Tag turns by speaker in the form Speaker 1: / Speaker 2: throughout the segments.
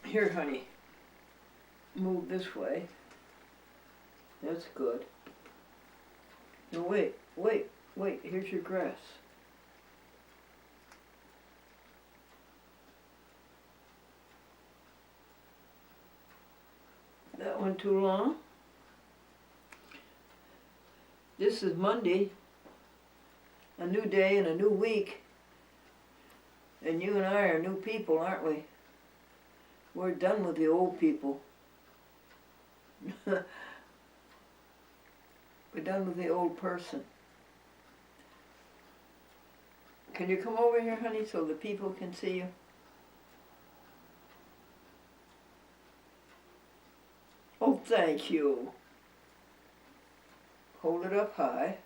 Speaker 1: Here, honey. Move this way. That's good. No, wait. Here's your grass. That one too long? This is Monday. A new day and a new week. And you and I are new people, aren't we? We're done with the old people. We're done with the old person. Can you come over here, honey, so the people can see you? Oh, thank you. Hold it up high.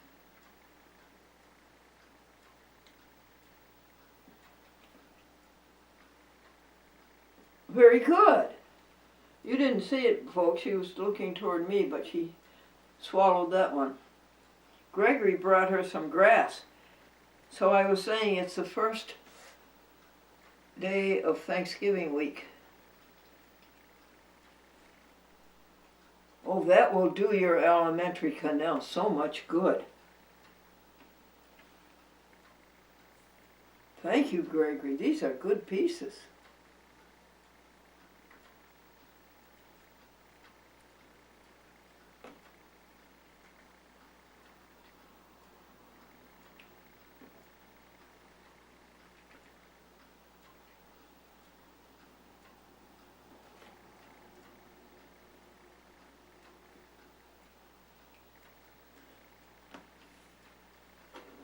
Speaker 1: Very good. You didn't see it, folks. She was looking toward me, but she swallowed that one. Gregory brought her some grass. So I was saying it's the first day of Thanksgiving week. Oh, that will do your alimentary canal so much good. Thank you, Gregory. These are good pieces.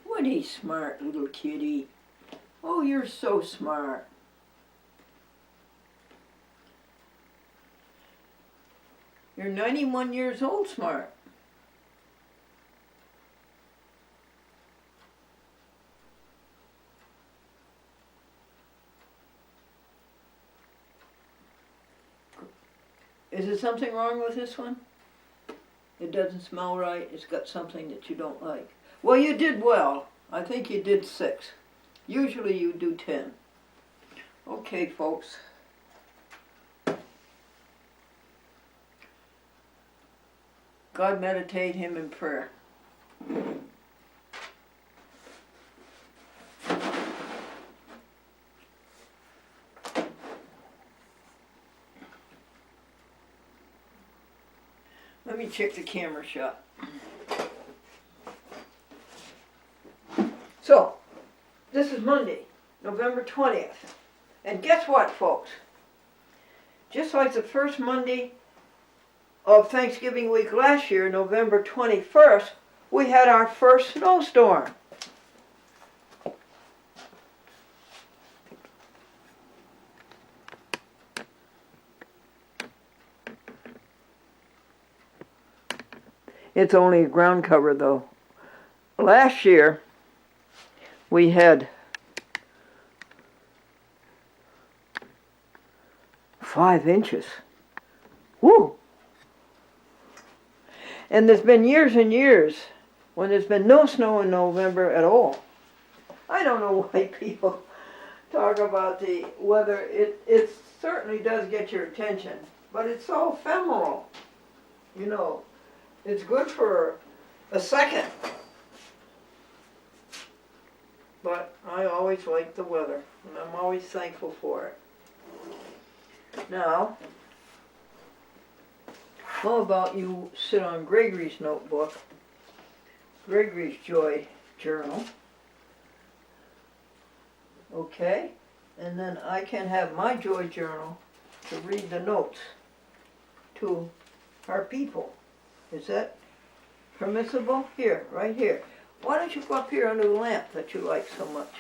Speaker 1: What a smart little kitty. Oh, you're so smart. You're 91 years old, smart. Is there something wrong with this one? It doesn't smell right. It's got something that you don't like. Well, you did well. I think you did 6. Usually you do 10. Okay, folks. God meditate him in prayer. Let me check the camera shot. So, this is Monday, November 20th. And guess what, folks? Just like the first Monday of Thanksgiving week last year, November 21st, we had our first snowstorm. It's only a ground cover though. Last year we had 5 inches. Woo! And there's been years and years when there's been no snow in November at all. I don't know why people talk about the weather. It certainly does get your attention, but it's so ephemeral. You know, it's good for a second. But I always like the weather, and I'm always thankful for it. Now, how about you sit on Gregory's notebook, Gregory's Joy Journal, okay? And then I can have my Joy Journal to read the notes to our people. Is that permissible? Here, right here. Why don't you go up here under the lamp that you like so much?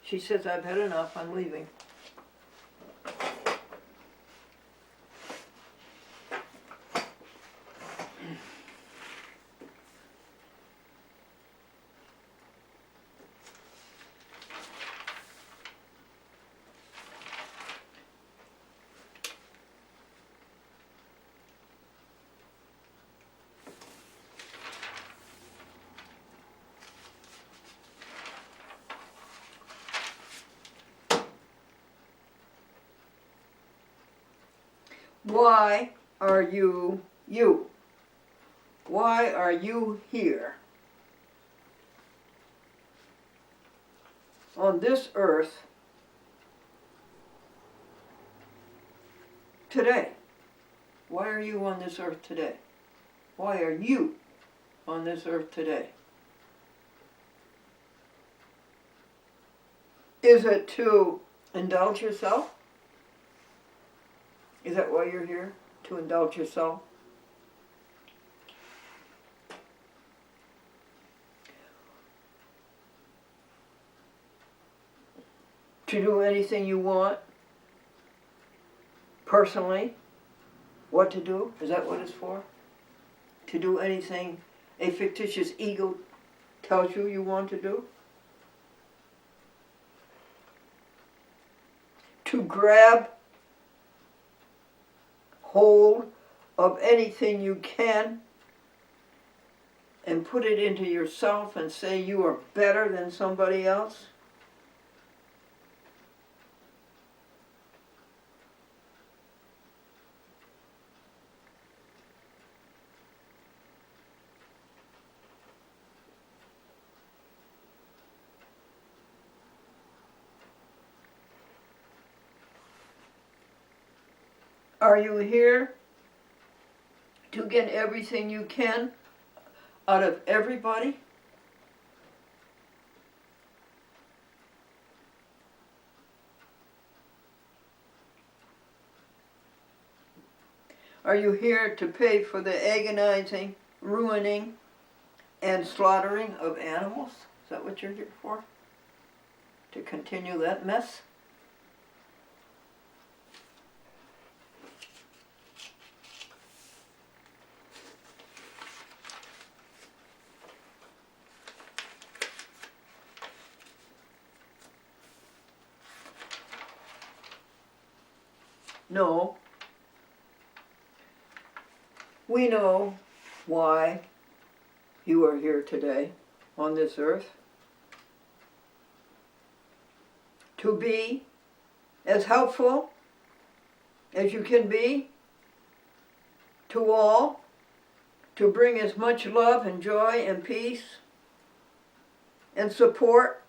Speaker 1: She says, I've had enough, I'm leaving. Why are you you? Why are you here? On this earth today. Why are you on this earth today? Why are you on this earth today? Is it to indulge yourself? Is that why you're here? To indulge yourself? To do anything you want? Personally? What to do? Is that what it's for? To do anything a fictitious ego tells you want to do? To grab hold of anything you can and put it into yourself and say you are better than somebody else? Are you here to get everything you can out of everybody? Are you here to pay for the agonizing, ruining, and slaughtering of animals? Is that what you're here for? To continue that mess? No. We know why you are here today on this earth. To be as helpful as you can be to all, to bring as much love and joy and peace and support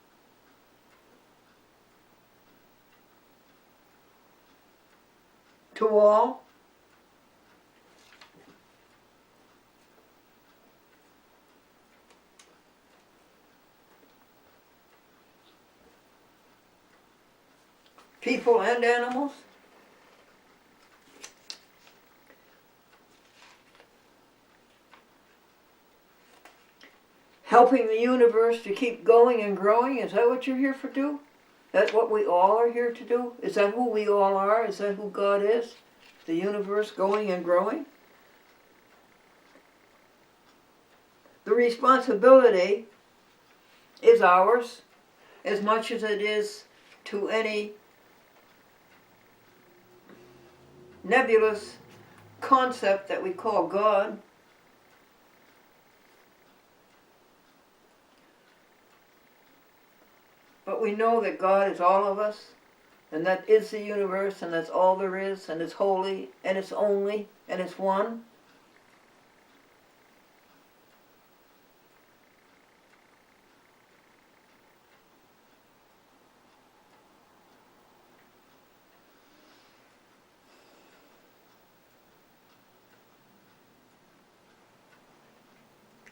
Speaker 1: to all. People and animals. Helping the universe to keep going and growing. Is that what you're here for do? That's what we all are here to do? Is that who we all are? Is that who God is? The universe going and growing? The responsibility is ours as much as it is to any nebulous concept that we call God. But we know that God is all of us, and that is the universe, and that's all there is, and it's holy, and it's only, and it's one.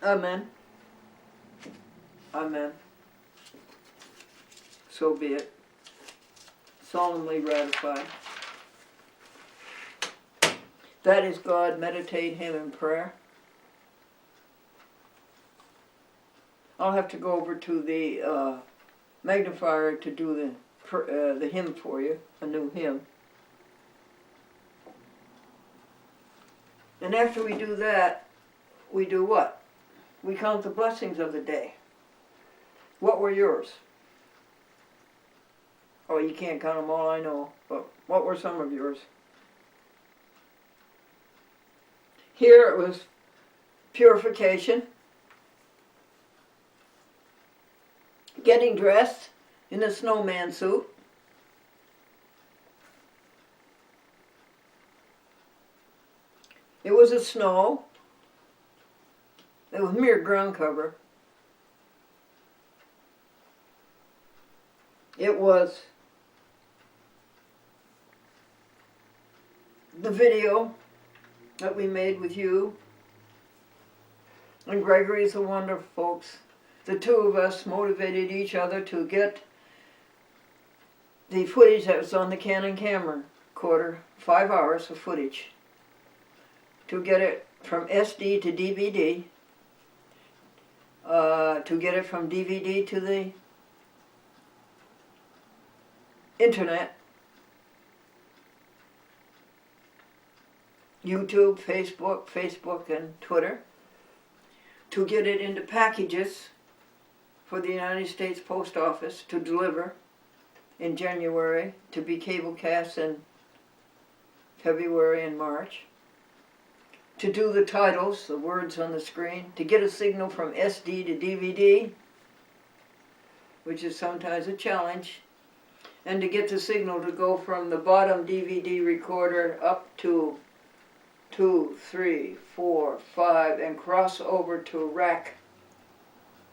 Speaker 1: Amen. Amen. So be it. Solemnly ratified. That is God. Meditate Him in prayer. I'll have to go over to the magnifier to do the hymn for you, a new hymn. And after we do that, we do what? We count the blessings of the day. What were yours? Oh, you can't count them all, I know, but what were some of yours? Here it was purification, getting dressed in a snowman suit, It was a snow. It was mere ground cover. It was the video that we made with you. And Gregory's a wonder, folks. The two of us motivated each other to get the footage that was on the Canon camera recorder, 5 hours of footage, to get it from SD to DVD, to get it from DVD to the internet, YouTube, Facebook and Twitter, to get it into packages for the United States Post Office to deliver in January, to be cablecast in February and March, to do the titles, the words on the screen, to get a signal from SD to DVD, which is sometimes a challenge, and to get the signal to go from the bottom DVD recorder up to 2, 3, 4, 5, and cross over to rack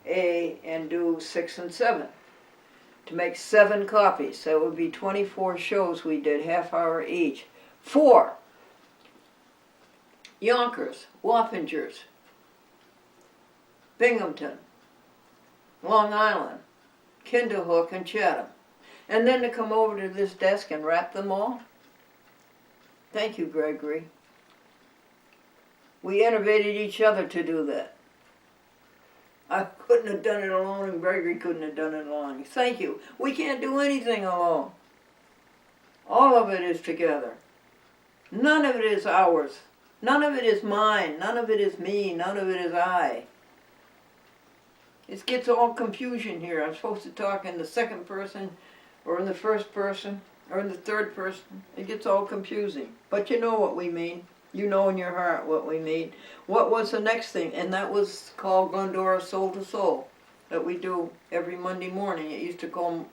Speaker 1: A and do 6 and 7. To make 7 copies. So it would be 24 shows we did, half hour each. 4 Yonkers, Wappingers, Binghamton, Long Island, Kinderhook, and Chatham. And then to come over to this desk and wrap them all. Thank you, Gregory. We innovated each other to do that. I couldn't have done it alone, and Gregory couldn't have done it alone. Thank you. We can't do anything alone. All of it is together. None of it is ours. None of it is mine. None of it is me. None of it is I. It gets all confusion here. I'm supposed to talk in the second person, or in the first person, or in the third person. It gets all confusing. But you know what we mean. You know in your heart what we mean. What was the next thing? And that was called Glendora Soul to Soul, that we do every Monday morning. It used to call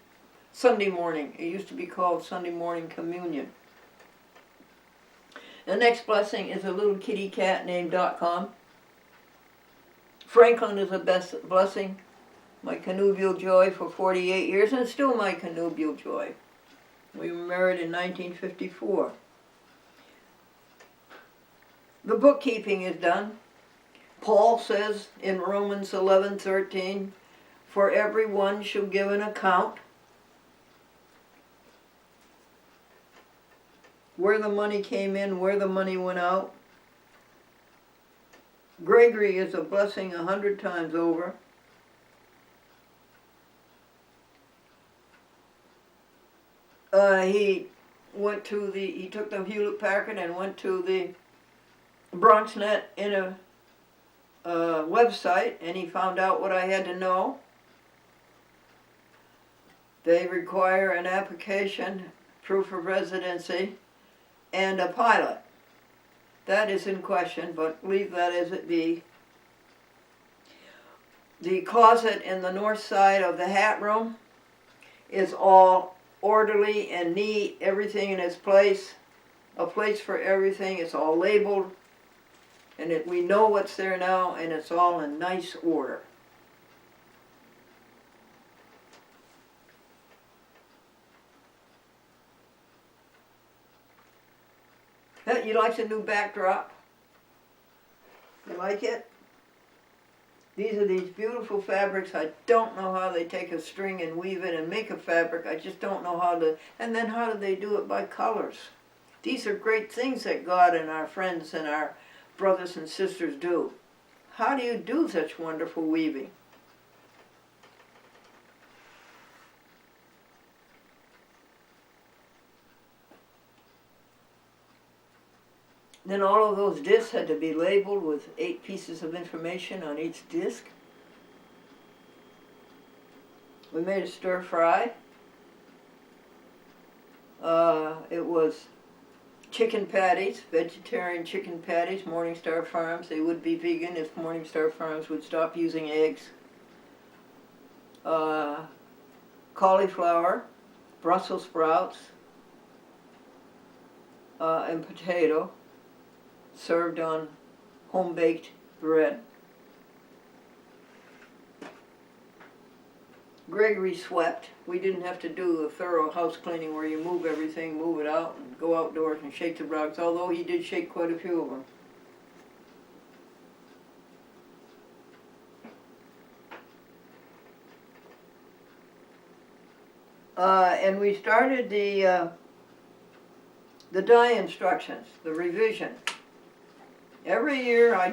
Speaker 1: Sunday morning. It used to be called Sunday morning communion. The next blessing is a little kitty cat named Dotcom. Franklin is a blessing. My connubial joy for 48 years, and still my connubial joy. We were married in 1954. The bookkeeping is done. Paul says in Romans 11:13, for everyone shall give an account where the money came in, where the money went out. Gregory is a blessing 100 times over. He took the Hewlett Packard and went to the BronxNet in a website, and he found out what I had to know. They require an application, proof of residency, and a pilot. That is in question, but leave that as it be. The closet in the north side of the hat room is all orderly and neat, everything in its place, a place for everything. It's all labeled. And we know what's there now, and it's all in nice order. You like the new backdrop? You like it? These are these beautiful fabrics. I don't know how they take a string and weave it and make a fabric. I just don't know how to. And then how do they do it by colors? These are great things that God and our friends and our brothers and sisters do. How do you do such wonderful weaving? Then all of those discs had to be labeled with 8 pieces of information on each disc. We made a stir fry. It was chicken patties, vegetarian chicken patties, Morningstar Farms. They would be vegan if Morningstar Farms would stop using eggs. Cauliflower, Brussels sprouts, and potato. served on home-baked bread. Gregory swept. We didn't have to do the thorough house cleaning where you move everything, move it out, and go outdoors and shake the rugs, although he did shake quite a few of them. And we started the dye instructions, the revision. Every year I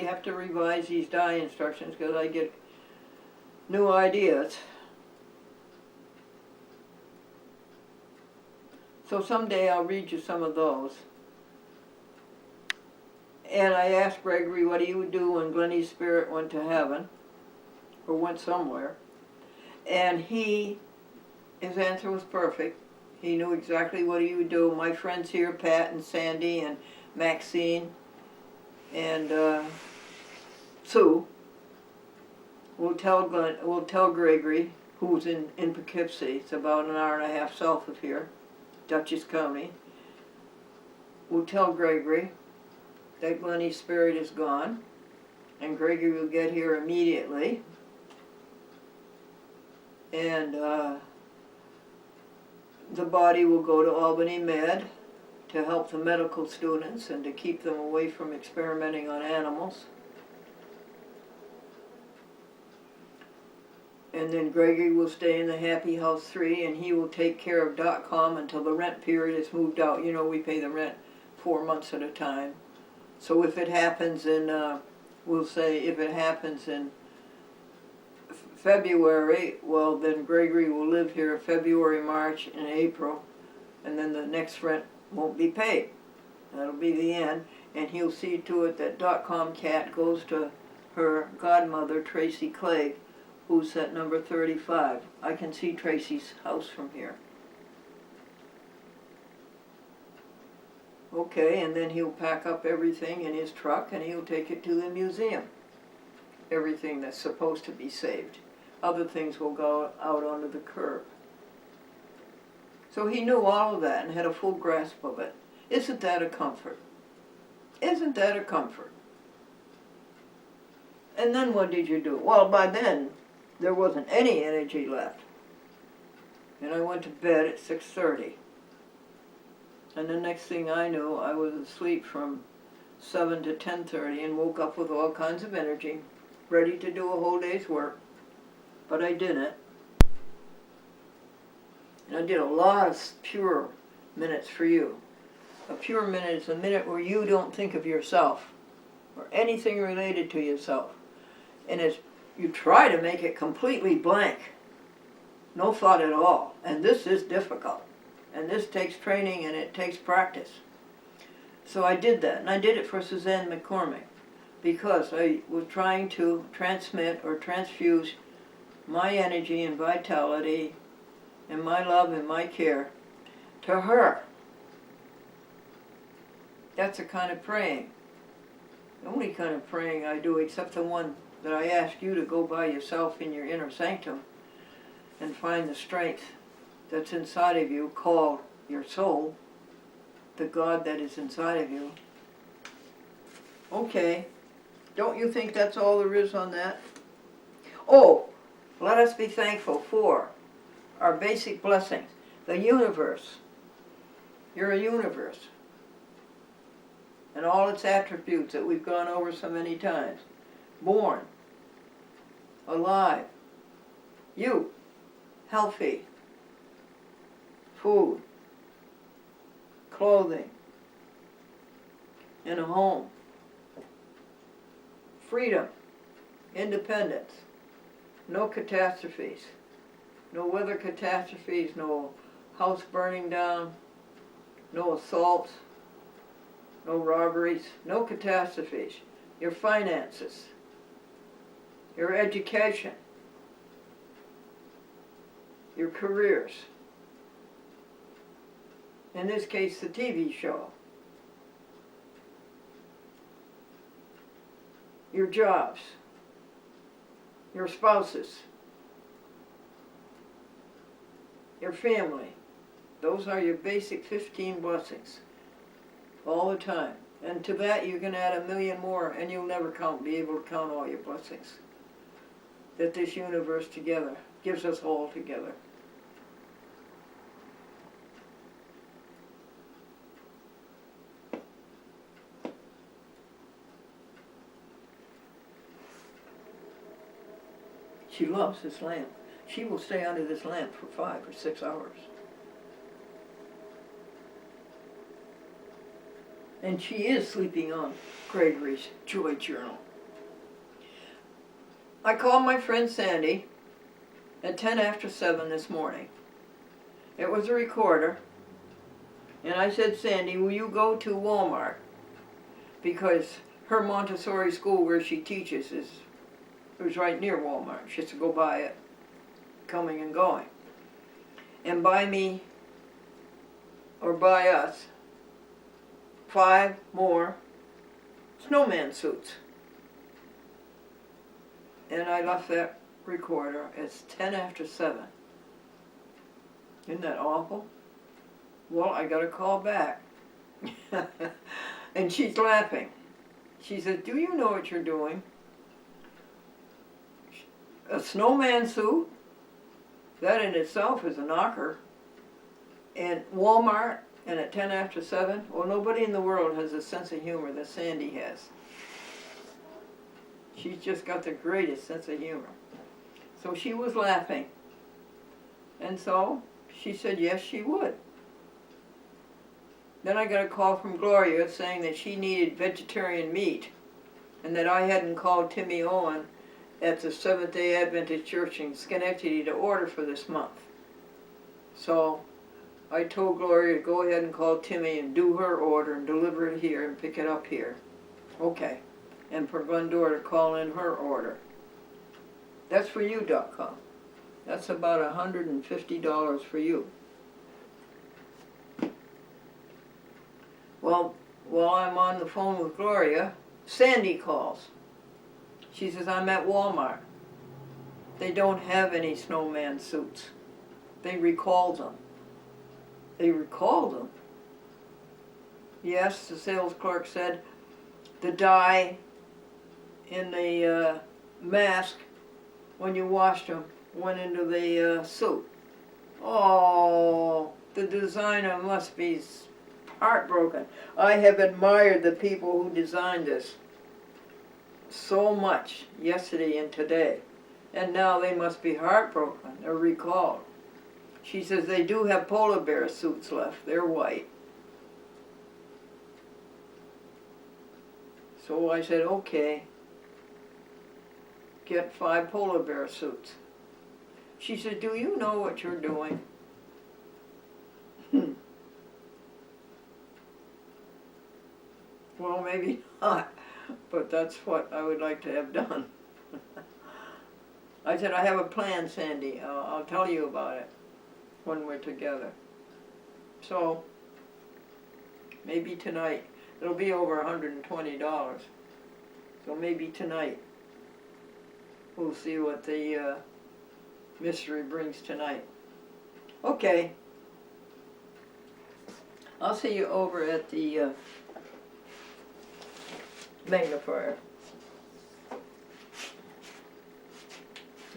Speaker 1: have to revise these dye instructions because I get new ideas. So someday I'll read you some of those. And I asked Gregory what he would do when Glennie's spirit went to heaven, or went somewhere. And his answer was perfect. He knew exactly what he would do. My friends here, Pat and Sandy and Maxine and Sue, will tell Gregory, who's in Poughkeepsie, it's about an hour and a half south of here, Dutchess County, will tell Gregory that Glennie's spirit is gone, and Gregory will get here immediately, and the body will go to Albany Med to help the medical students and to keep them away from experimenting on animals. And then Gregory will stay in the Happy House 3, and he will take care of Dotcom until the rent period is moved out. You know, we pay the rent 4 months at a time. So if it happens in, we'll say if it happens in February, well then Gregory will live here February, March, and April, and then the next rent won't be paid. That'll be the end, and he'll see to it that Dotcom cat goes to her godmother, Tracy Clegg, who's at number 35. I can see Tracy's house from here. Okay, and then he'll pack up everything in his truck and he'll take it to the museum. Everything that's supposed to be saved. Other things will go out onto the curb. So he knew all of that and had a full grasp of it. Isn't that a comfort? Isn't that a comfort? And then what did you do? Well, by then, there wasn't any energy left. And I went to bed at 6:30. And the next thing I knew, I was asleep from 7 to 10:30 and woke up with all kinds of energy, ready to do a whole day's work. But I didn't. And I did a lot of pure minutes for you. A pure minute is a minute where you don't think of yourself or anything related to yourself. And it's, you try to make it completely blank. No thought at all. And this is difficult. And this takes training and it takes practice. So I did that. And I did it for Suzanne McCormack because I was trying to transmit or transfuse my energy and vitality and my love and my care to her. That's the kind of praying. The only kind of praying I do, except the one that I ask you to go by yourself in your inner sanctum and find the strength that's inside of you, called your soul, the God that is inside of you. Okay, don't you think that's all there is on that? Oh, let us be thankful for our basic blessings. The universe. You're a universe. And all its attributes that we've gone over so many times. Born. Alive. You. Healthy. Food. Clothing. In a home. Freedom. Independence. No catastrophes. No weather catastrophes, no house burning down, no assaults, no robberies, no catastrophes. Your finances, your education, your careers. In this case, the TV show. Your jobs, your spouses, your family. Those are your basic 15 blessings all the time. And to that you can add 1,000,000 more, and you'll never be able to count all your blessings that this universe together gives us all together. She loves this lamp. She will stay under this lamp for 5 or 6 hours. And she is sleeping on Gregory's Joy Journal. I called my friend Sandy at 10 after 7 this morning. It was a recorder. And I said, Sandy, will you go to Walmart? Because her Montessori school where she teaches it was right near Walmart. She has to go by it, coming and going. And buy me, or buy us, 5 more snowman suits. And I left that recorder. It's 10 after 7. Isn't that awful? Well, I got a call back. And she's laughing. She said, do you know what you're doing? A snowman suit? That in itself is a knocker. And Walmart, and at 10 after 7, well, nobody in the world has a sense of humor that Sandy has. She's just got the greatest sense of humor. So she was laughing. And so she said yes, she would. Then I got a call from Gloria saying that she needed vegetarian meat and that I hadn't called Timmy Owen at the Seventh-day Adventist Church in Schenectady to order for this month. So I told Gloria to go ahead and call Timmy and do her order and deliver it here and pick it up here. Okay. And for Glendora to call in her order. That's for you, Dotcom. That's about $150 for you. Well, while I'm on the phone with Gloria, Sandy calls. She says, I'm at Walmart. They don't have any snowman suits. They recalled them. They recalled them? Yes, the sales clerk said the dye in the mask, when you washed them, went into the suit. Oh, the designer must be heartbroken. I have admired the people who designed this so much yesterday and today, and now they must be heartbroken or recalled. She says they do have polar bear suits left. They're white. So I said, okay, get 5 polar bear suits. She said, do you know what you're doing? Well, maybe not, but that's what I would like to have done. I said, I have a plan, Sandy. I'll tell you about it when we're together. So, maybe tonight. It'll be over $120. So maybe tonight we'll see what the mystery brings tonight. Okay. I'll see you over at the magnifier.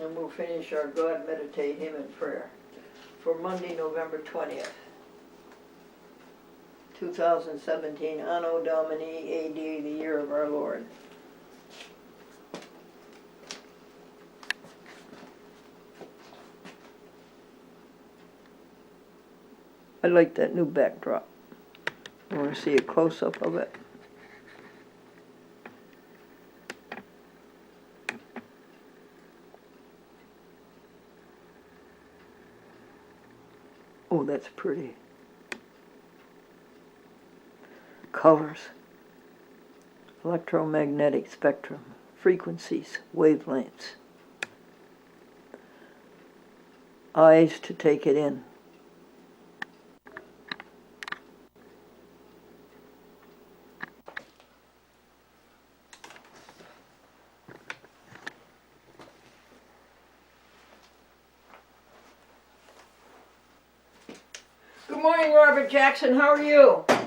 Speaker 1: And we'll finish our God, meditate Him in prayer for Monday, November 20th, 2017, Anno Domini, AD, the year of our Lord. I like that new backdrop. I want to see a close-up of it. Oh, that's pretty. Colors, electromagnetic spectrum, frequencies, wavelengths, eyes to take it in. Good morning, Robert Jackson. How are you?
Speaker 2: Hey,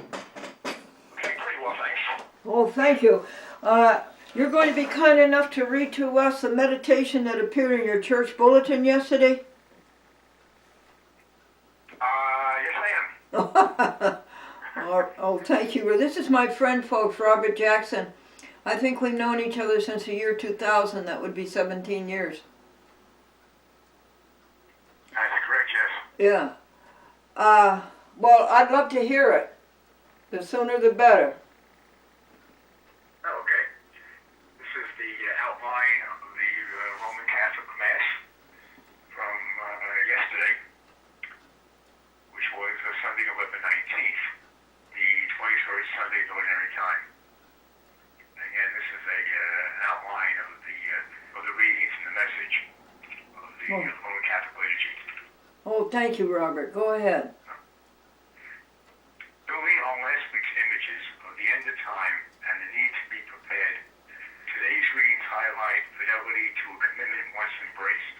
Speaker 2: pretty well, thanks.
Speaker 1: Oh, thank you. You're going to be kind enough to read to us the meditation that appeared in your church bulletin yesterday?
Speaker 2: Yes, I am.
Speaker 1: Oh, thank you. Well, this is my friend, folks, Robert Jackson. I think we've known each other since the year 2000. That would be 17 years.
Speaker 2: That's correct, yes.
Speaker 1: Yeah. Well, I'd love to hear it. The sooner the better.
Speaker 2: Oh, okay. This is the outline of the Roman Catholic Mass from yesterday, which was Sunday, November 19th, the 23rd Sunday of Ordinary Time. Again, this is an outline of the readings and the message of the Roman Catholic liturgy.
Speaker 1: Oh, thank you, Robert. Go ahead.
Speaker 2: Building on last week's images of the end of time and the need to be prepared, today's readings highlight fidelity to a commitment once embraced.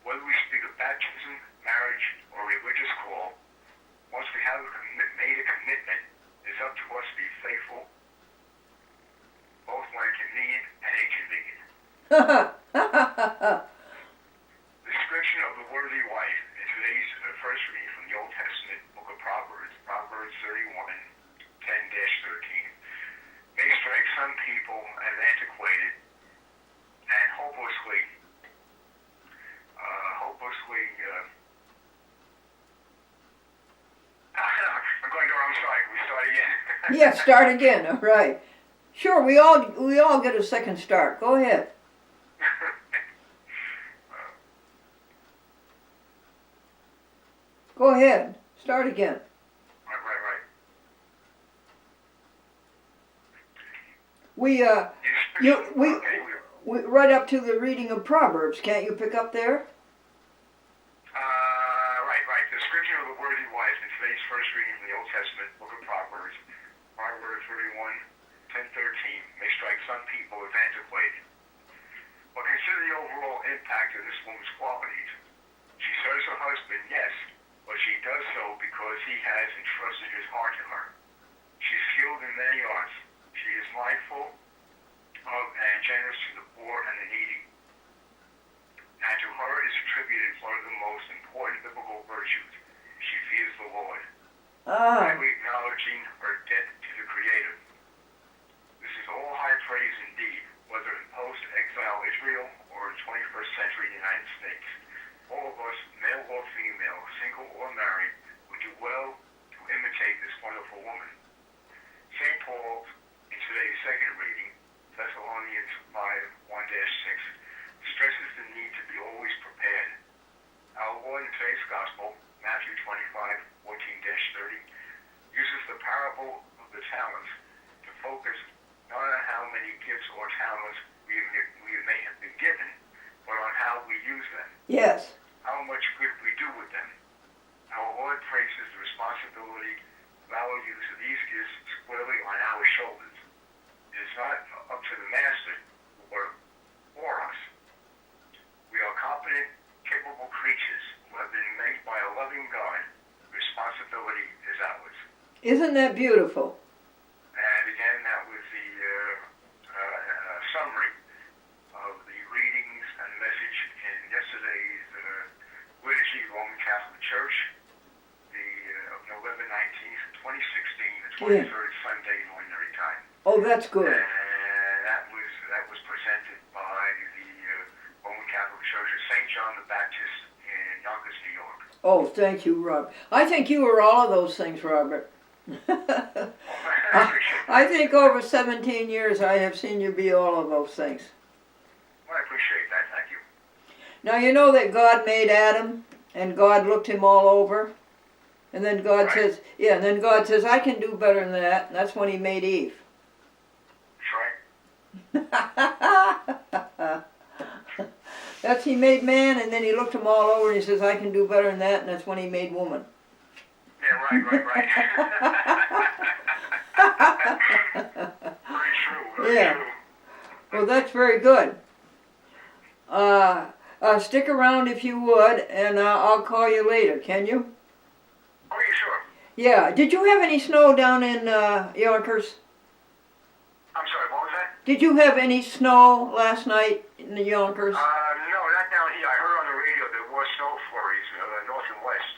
Speaker 2: Whether we speak of baptism, marriage, or religious call, once we have made a commitment, it's up to us to be faithful, both when convenient and inconvenient. The description of the worthy wife in today's first reading from the Old Testament book of Proverbs, Proverbs 31, 10-13, may strike some people as antiquated and hopelessly I'm going to, I'm sorry, we start again.
Speaker 1: Yeah, start again. All right. Sure, we all get a second start. Go ahead. Go ahead. Start again.
Speaker 2: Right.
Speaker 1: We right up to the reading of Proverbs. Can't you pick up there?
Speaker 2: Right. The description of the worthy wife in today's first reading from the Old Testament book of Proverbs, Proverbs 31, 10-13, may strike some people as antiquated. But consider the overall impact of this woman's qualities. She serves her husband, yes, but she does so because he has entrusted his heart to her. She's skilled in many arts. She is mindful of and generous to the poor and the needy. And to her is attributed one of the most important biblical virtues. She fears the Lord, rightly acknowledging her debt to the Creator. This is all high praise indeed, whether in post-exile Israel or in 21st century United States. All of us, male or female, single or married, would do well to imitate this wonderful woman. St. Paul, in today's second reading, Thessalonians 5:1-6, stresses the need to be always prepared. Our Lord in today's Gospel, Matthew 25:14-30, uses the parable of the talents to focus not on how many gifts or talents we may have been given, but on how we use them.
Speaker 1: Yes.
Speaker 2: How much good we do with them. Our Lord places the responsibility of our use of these gifts squarely on our shoulders. It is not up to the Master or for us. We are competent, capable creatures who have been made by a loving God. Responsibility is ours.
Speaker 1: Isn't that beautiful?
Speaker 2: And again, that was the summary of the readings and message in yesterday's liturgy, Roman Catholic Church, of November 19th, 2016, the 23rd Sunday in Ordinary Time.
Speaker 1: Oh, that's good.
Speaker 2: And that was presented by the Roman Catholic Church of St. John the Baptist in Yonkers, New York.
Speaker 1: Oh, thank you, Rob. I think you were all of those things, Robert. I think over 17 years I have seen you be all of those things.
Speaker 2: Well, I appreciate that. Thank you.
Speaker 1: Now you know that God made Adam and God looked him all over. And then God says, and then God says, I can do better than that. And that's when he made Eve.
Speaker 2: That's right.
Speaker 1: That's he made man and then he looked him all over and he says, I can do better than that. And that's when he made woman.
Speaker 2: Yeah, right. Very true. Very true.
Speaker 1: Well, that's very good. Stick around if you would, and I'll call you later, can you?
Speaker 2: Oh, yeah, sure.
Speaker 1: Yeah. Did you have any snow down in Yonkers? Did you have any snow last night in the Yonkers?
Speaker 2: No, not down here. I heard on the radio there was snow flurries, north and west.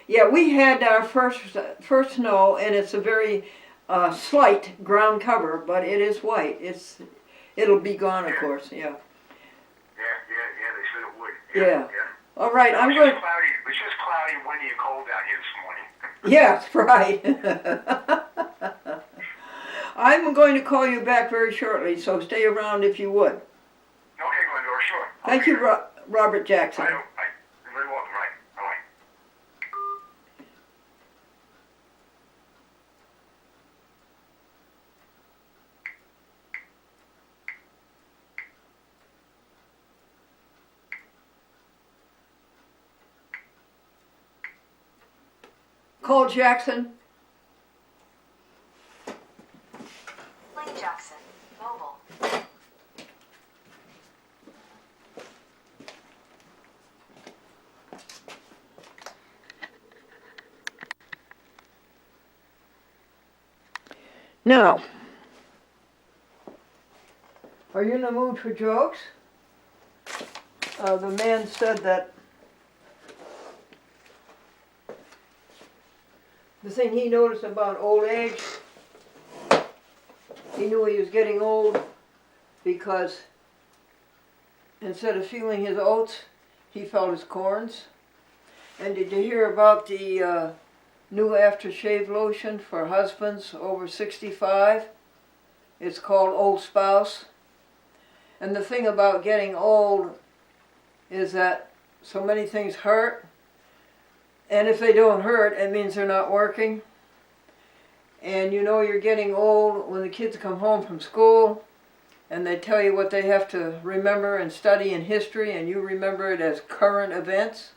Speaker 1: Yeah, we had our first snow, and it's a very slight ground cover, but it is white. It'll be gone, of course. Yeah.
Speaker 2: They said it would.
Speaker 1: Yeah. All right, I'm
Speaker 2: It
Speaker 1: going.
Speaker 2: was just cloudy, windy, and cold out here this morning.
Speaker 1: Yes, right. I'm going to call you back very shortly, so stay around if you would.
Speaker 2: Okay, Glendora, sure.
Speaker 1: Thank you, Robert Jackson.
Speaker 2: You're very welcome, right? Bye-bye.
Speaker 1: Call Jackson.
Speaker 3: Jackson, mobile.
Speaker 1: Now, are you in the mood for jokes? The man said that the thing he noticed about old age, he knew he was getting old because instead of feeling his oats, he felt his corns. And did you hear about the new aftershave lotion for husbands over 65? It's called Old Spouse. And the thing about getting old is that so many things hurt. And if they don't hurt, it means they're not working. And you know you're getting old when the kids come home from school and they tell you what they have to remember and study in history, and you remember it as current events.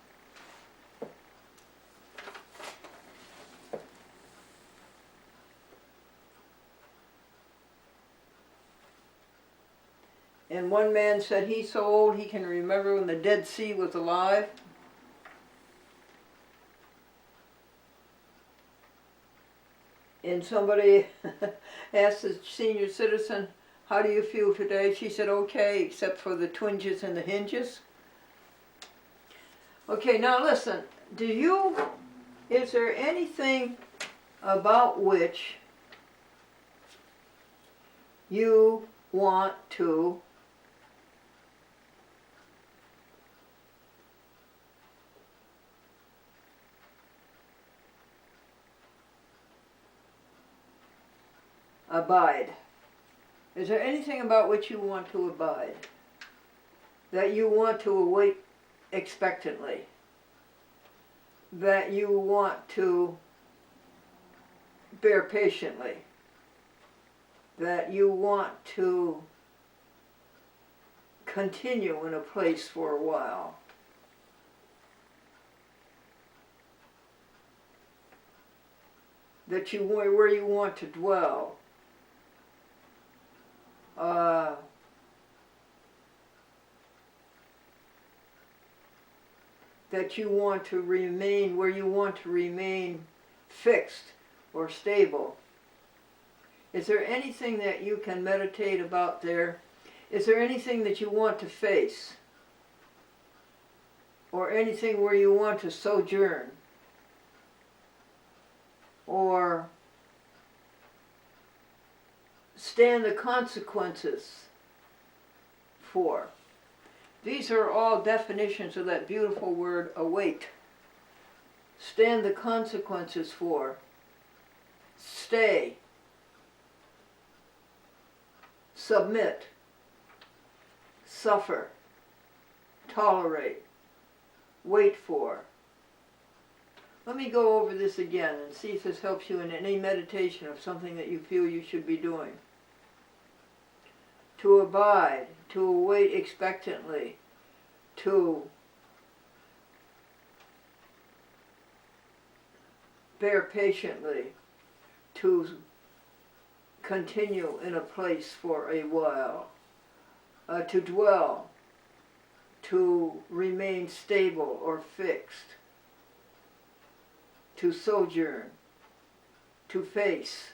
Speaker 1: And one man said he's so old he can remember when the Dead Sea was alive. And somebody asked the senior citizen, how do you feel today? She said, okay, except for the twinges and the hinges. Okay, now listen, is there anything about which you want to abide? Is there anything about which you want to abide? That you want to await expectantly? That you want to bear patiently? That you want to continue in a place for a while? That where you want to dwell? That you want to remain, where you want to remain fixed or stable? Is there anything that you can meditate about there? Is there anything that you want to face? Or anything where you want to sojourn? Or stand the consequences for? These are all definitions of that beautiful word, await. Stand the consequences for. Stay. Submit. Suffer. Tolerate. Wait for. Let me go over this again and see if this helps you in any meditation of something that you feel you should be doing. To abide, to await expectantly, to bear patiently, to continue in a place for a while, to dwell, to remain stable or fixed, to sojourn, to face,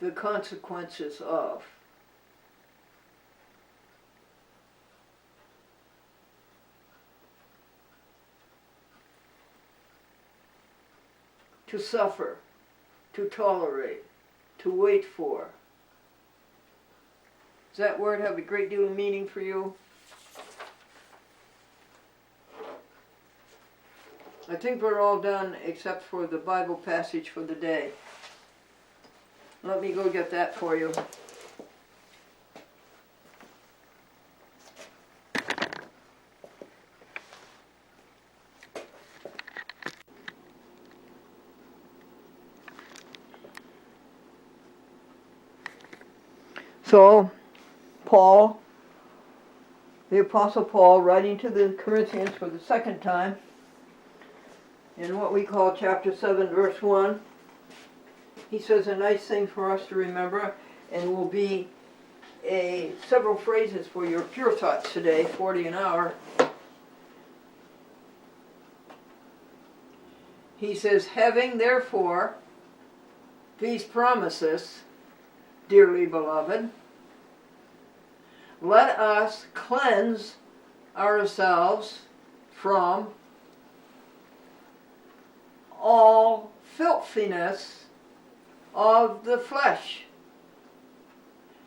Speaker 1: the consequences of. To suffer, to tolerate, to wait for. Does that word have a great deal of meaning for you? I think we're all done except for the Bible passage for the day. Let me go get that for you. So, Paul, the Apostle Paul, writing to the Corinthians for the second time, in what we call chapter 7, verse 1, he says a nice thing for us to remember, and will be several phrases for your pure thoughts today, 40 an hour. He says, having therefore these promises, dearly beloved, let us cleanse ourselves from all filthiness of the flesh.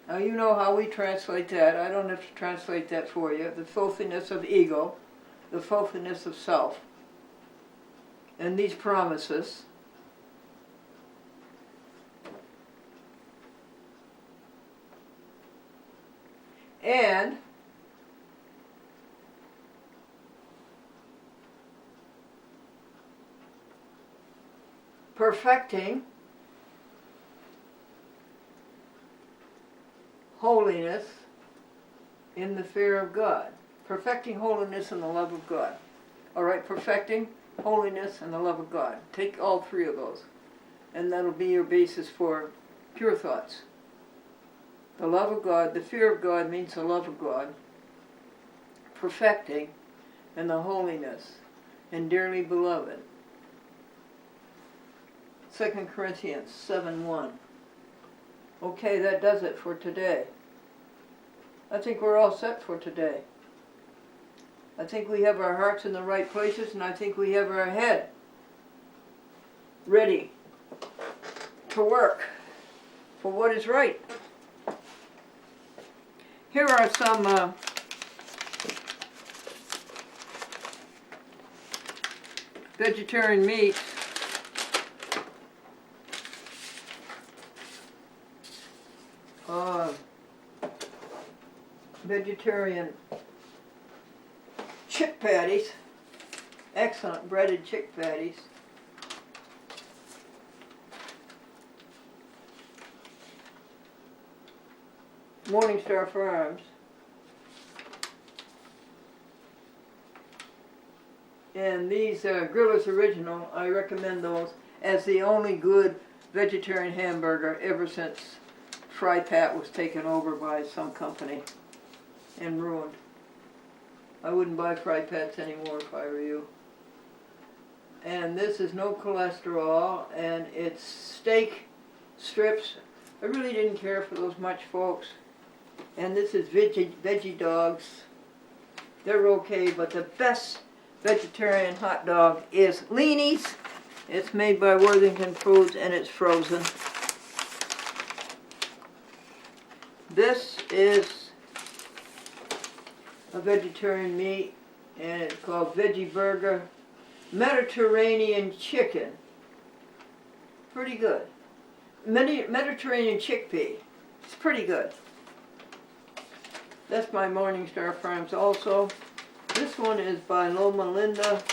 Speaker 1: Now you know how we translate that. I don't have to translate that for you. The filthiness of ego, the filthiness of self. And these promises. And perfecting holiness in the fear of God. Perfecting holiness in the love of God. All right, perfecting holiness and the love of God. Take all three of those, and that'll be your basis for pure thoughts. The love of God, the fear of God means the love of God. Perfecting and the holiness, and dearly beloved. 2 Corinthians 7:1. Okay, that does it for today. I think we're all set for today. I think we have our hearts in the right places, and I think we have our head ready to work for what is right. Here are some vegetarian meats. Vegetarian chick patties, excellent breaded chick patties. Morningstar Farms. And these Grillers Original, I recommend those as the only good vegetarian hamburger ever since Fry Pat was taken over by some company and ruined. I wouldn't buy Fry Pats anymore if I were you. And this is no cholesterol, and it's steak strips. I really didn't care for those much, folks. And this is veggie dogs. They're okay, but the best vegetarian hot dog is Leanie's. It's made by Worthington Foods, and it's frozen. This is a vegetarian meat, and it's called Veggie Burger Mediterranean Chicken. Pretty good. Mediterranean chickpea. It's pretty good. That's by Morningstar Farms also. This one is by Loma Linda,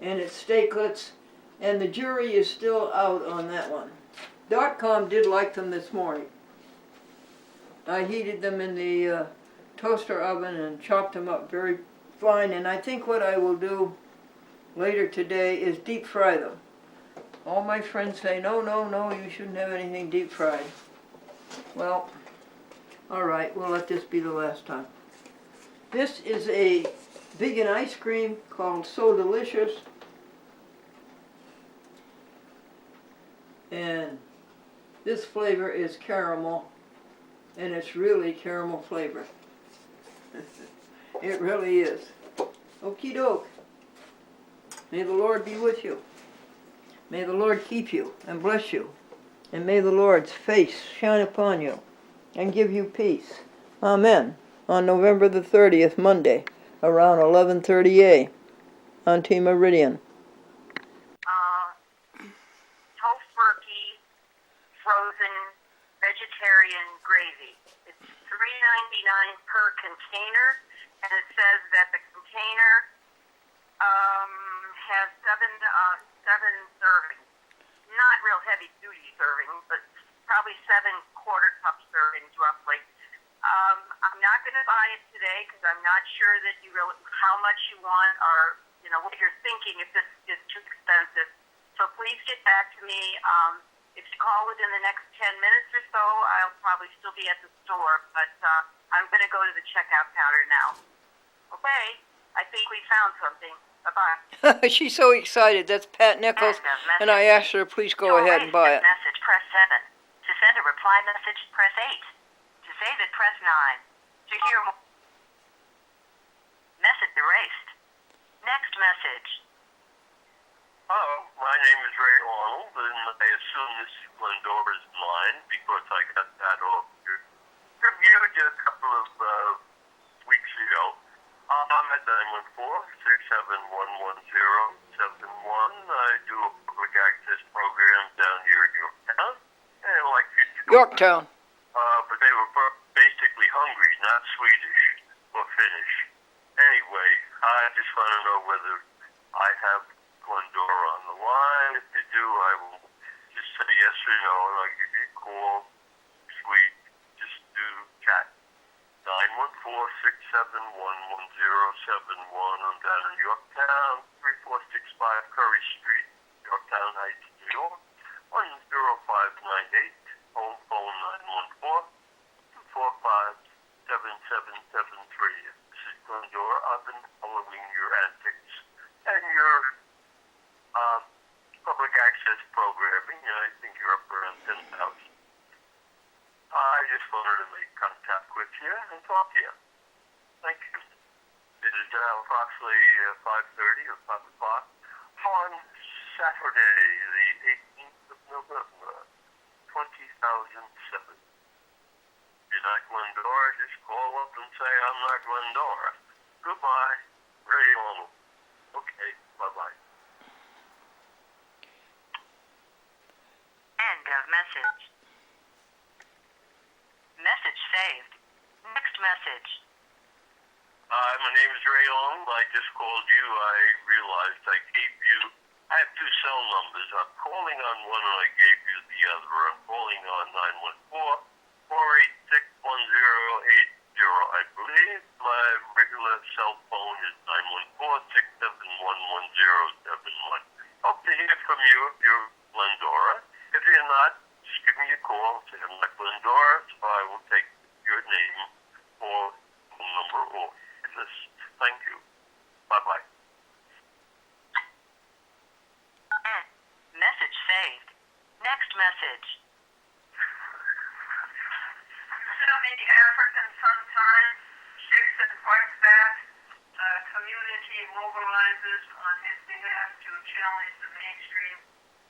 Speaker 1: and it's steaklets, and the jury is still out on that one. Dotcom did like them this morning. I heated them in the toaster oven and chopped them up very fine, and I think what I will do later today is deep fry them. All my friends say, no, you shouldn't have anything deep fried. Well, alright, we'll let this be the last time. This is a vegan ice cream called So Delicious. And this flavor is caramel, and it's really caramel flavor. It really is. Okie doke. May the Lord be with you. May the Lord keep you and bless you. And may the Lord's face shine upon you and give you peace. Amen. On November the 30th, Monday, around 11:30 a. on T Meridian.
Speaker 3: Toast turkey, frozen vegetarian gravy. It's $3.99 per container, and it says that the container has seven servings. Not real heavy duty servings, but probably 7 quarter-cup servings roughly. I'm not going to buy it today because I'm not sure that you really how much you want or what you're thinking if this is too expensive. So please get back to me. If you call within the next 10 minutes or so, I'll probably still be at the store, but I'm going to go to the checkout counter now. Okay, I think we found something. Bye-bye.
Speaker 1: She's so excited. That's Pat Nichols, and I asked her, please go ahead and buy it.
Speaker 3: Message, press 7. To send a reply message, press 8. To save it, press 9. To hear more. Message erased. Next message.
Speaker 4: Hello, my name is Ray Arnold, and I assume this is Glendora's line because I got that off your review a couple of weeks ago. I'm at 914-671-1071. I do a public access program down here in Yorktown, and I'd like you to
Speaker 1: Yorktown.
Speaker 4: but they were basically hungry, not Swedish or Finnish. Anyway, I just want to know whether I have Glendora on the line. If you do, I will just say yes or no, and I'll give you a call. Sweet. Just do chat. 914-671-1071. I'm down in Yorktown, 3465 Curry Street, Yorktown Heights, New York. 10598. Home phone 914-245-7773. This is Glendora. I've been following your antics and your public access programming, and I think you're up around 10,000. I just wanted to make contact with you and talk to you. Thank you. It is now approximately 5:30 or 5 o'clock on Saturday, the 18th of November, 2007. If you're not Glendora, just call up and say, I'm not Glendora. Goodbye. Ray Arnold. Okay, bye-bye.
Speaker 3: End of message. Message saved. Next message.
Speaker 4: My name is Ray Long. I just called you. I realized I gave you, I have 2 cell numbers. I'm calling on one and I gave you the other. I'm calling on 914-486-1080, I believe. My regular cell phone is 914-671-1071. Hope to hear from you if you're Glendora. If you're not, just give me a call. Say I'm not Glendora, so I will take your name or phone number or this. Thank you. Bye-bye.
Speaker 3: Message saved. Next message. So many Africans sometimes, shifts and parts that community mobilizes on his behalf to challenge the mainstream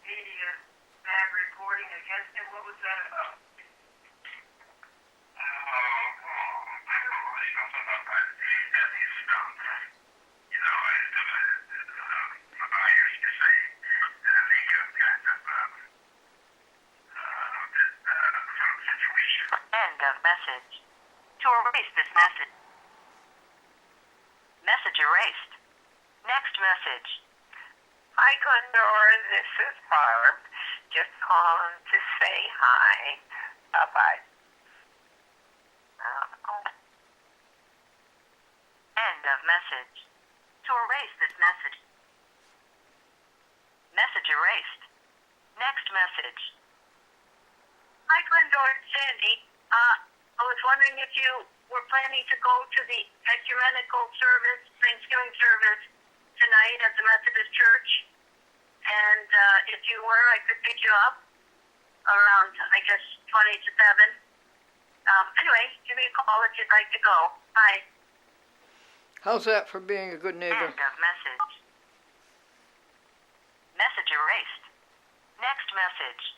Speaker 3: media bad reporting against him. What was that about? End of message. To erase this message. Message erased. Next message. Hi, Glendora. This is Barb. Just calling to say hi. Bye-bye. End of message. To erase this message. Message erased. Next message. Hi, Glendora. It's Sandy. I was wondering if you were planning to go to the ecumenical service, Thanksgiving service tonight at the Methodist Church. And if you were, I could pick you up. around, I guess, 20 to 7. Anyway, give me a call if you'd like to go. Bye.
Speaker 1: How's that for being a good neighbor?
Speaker 3: End of message. Message erased. Next message.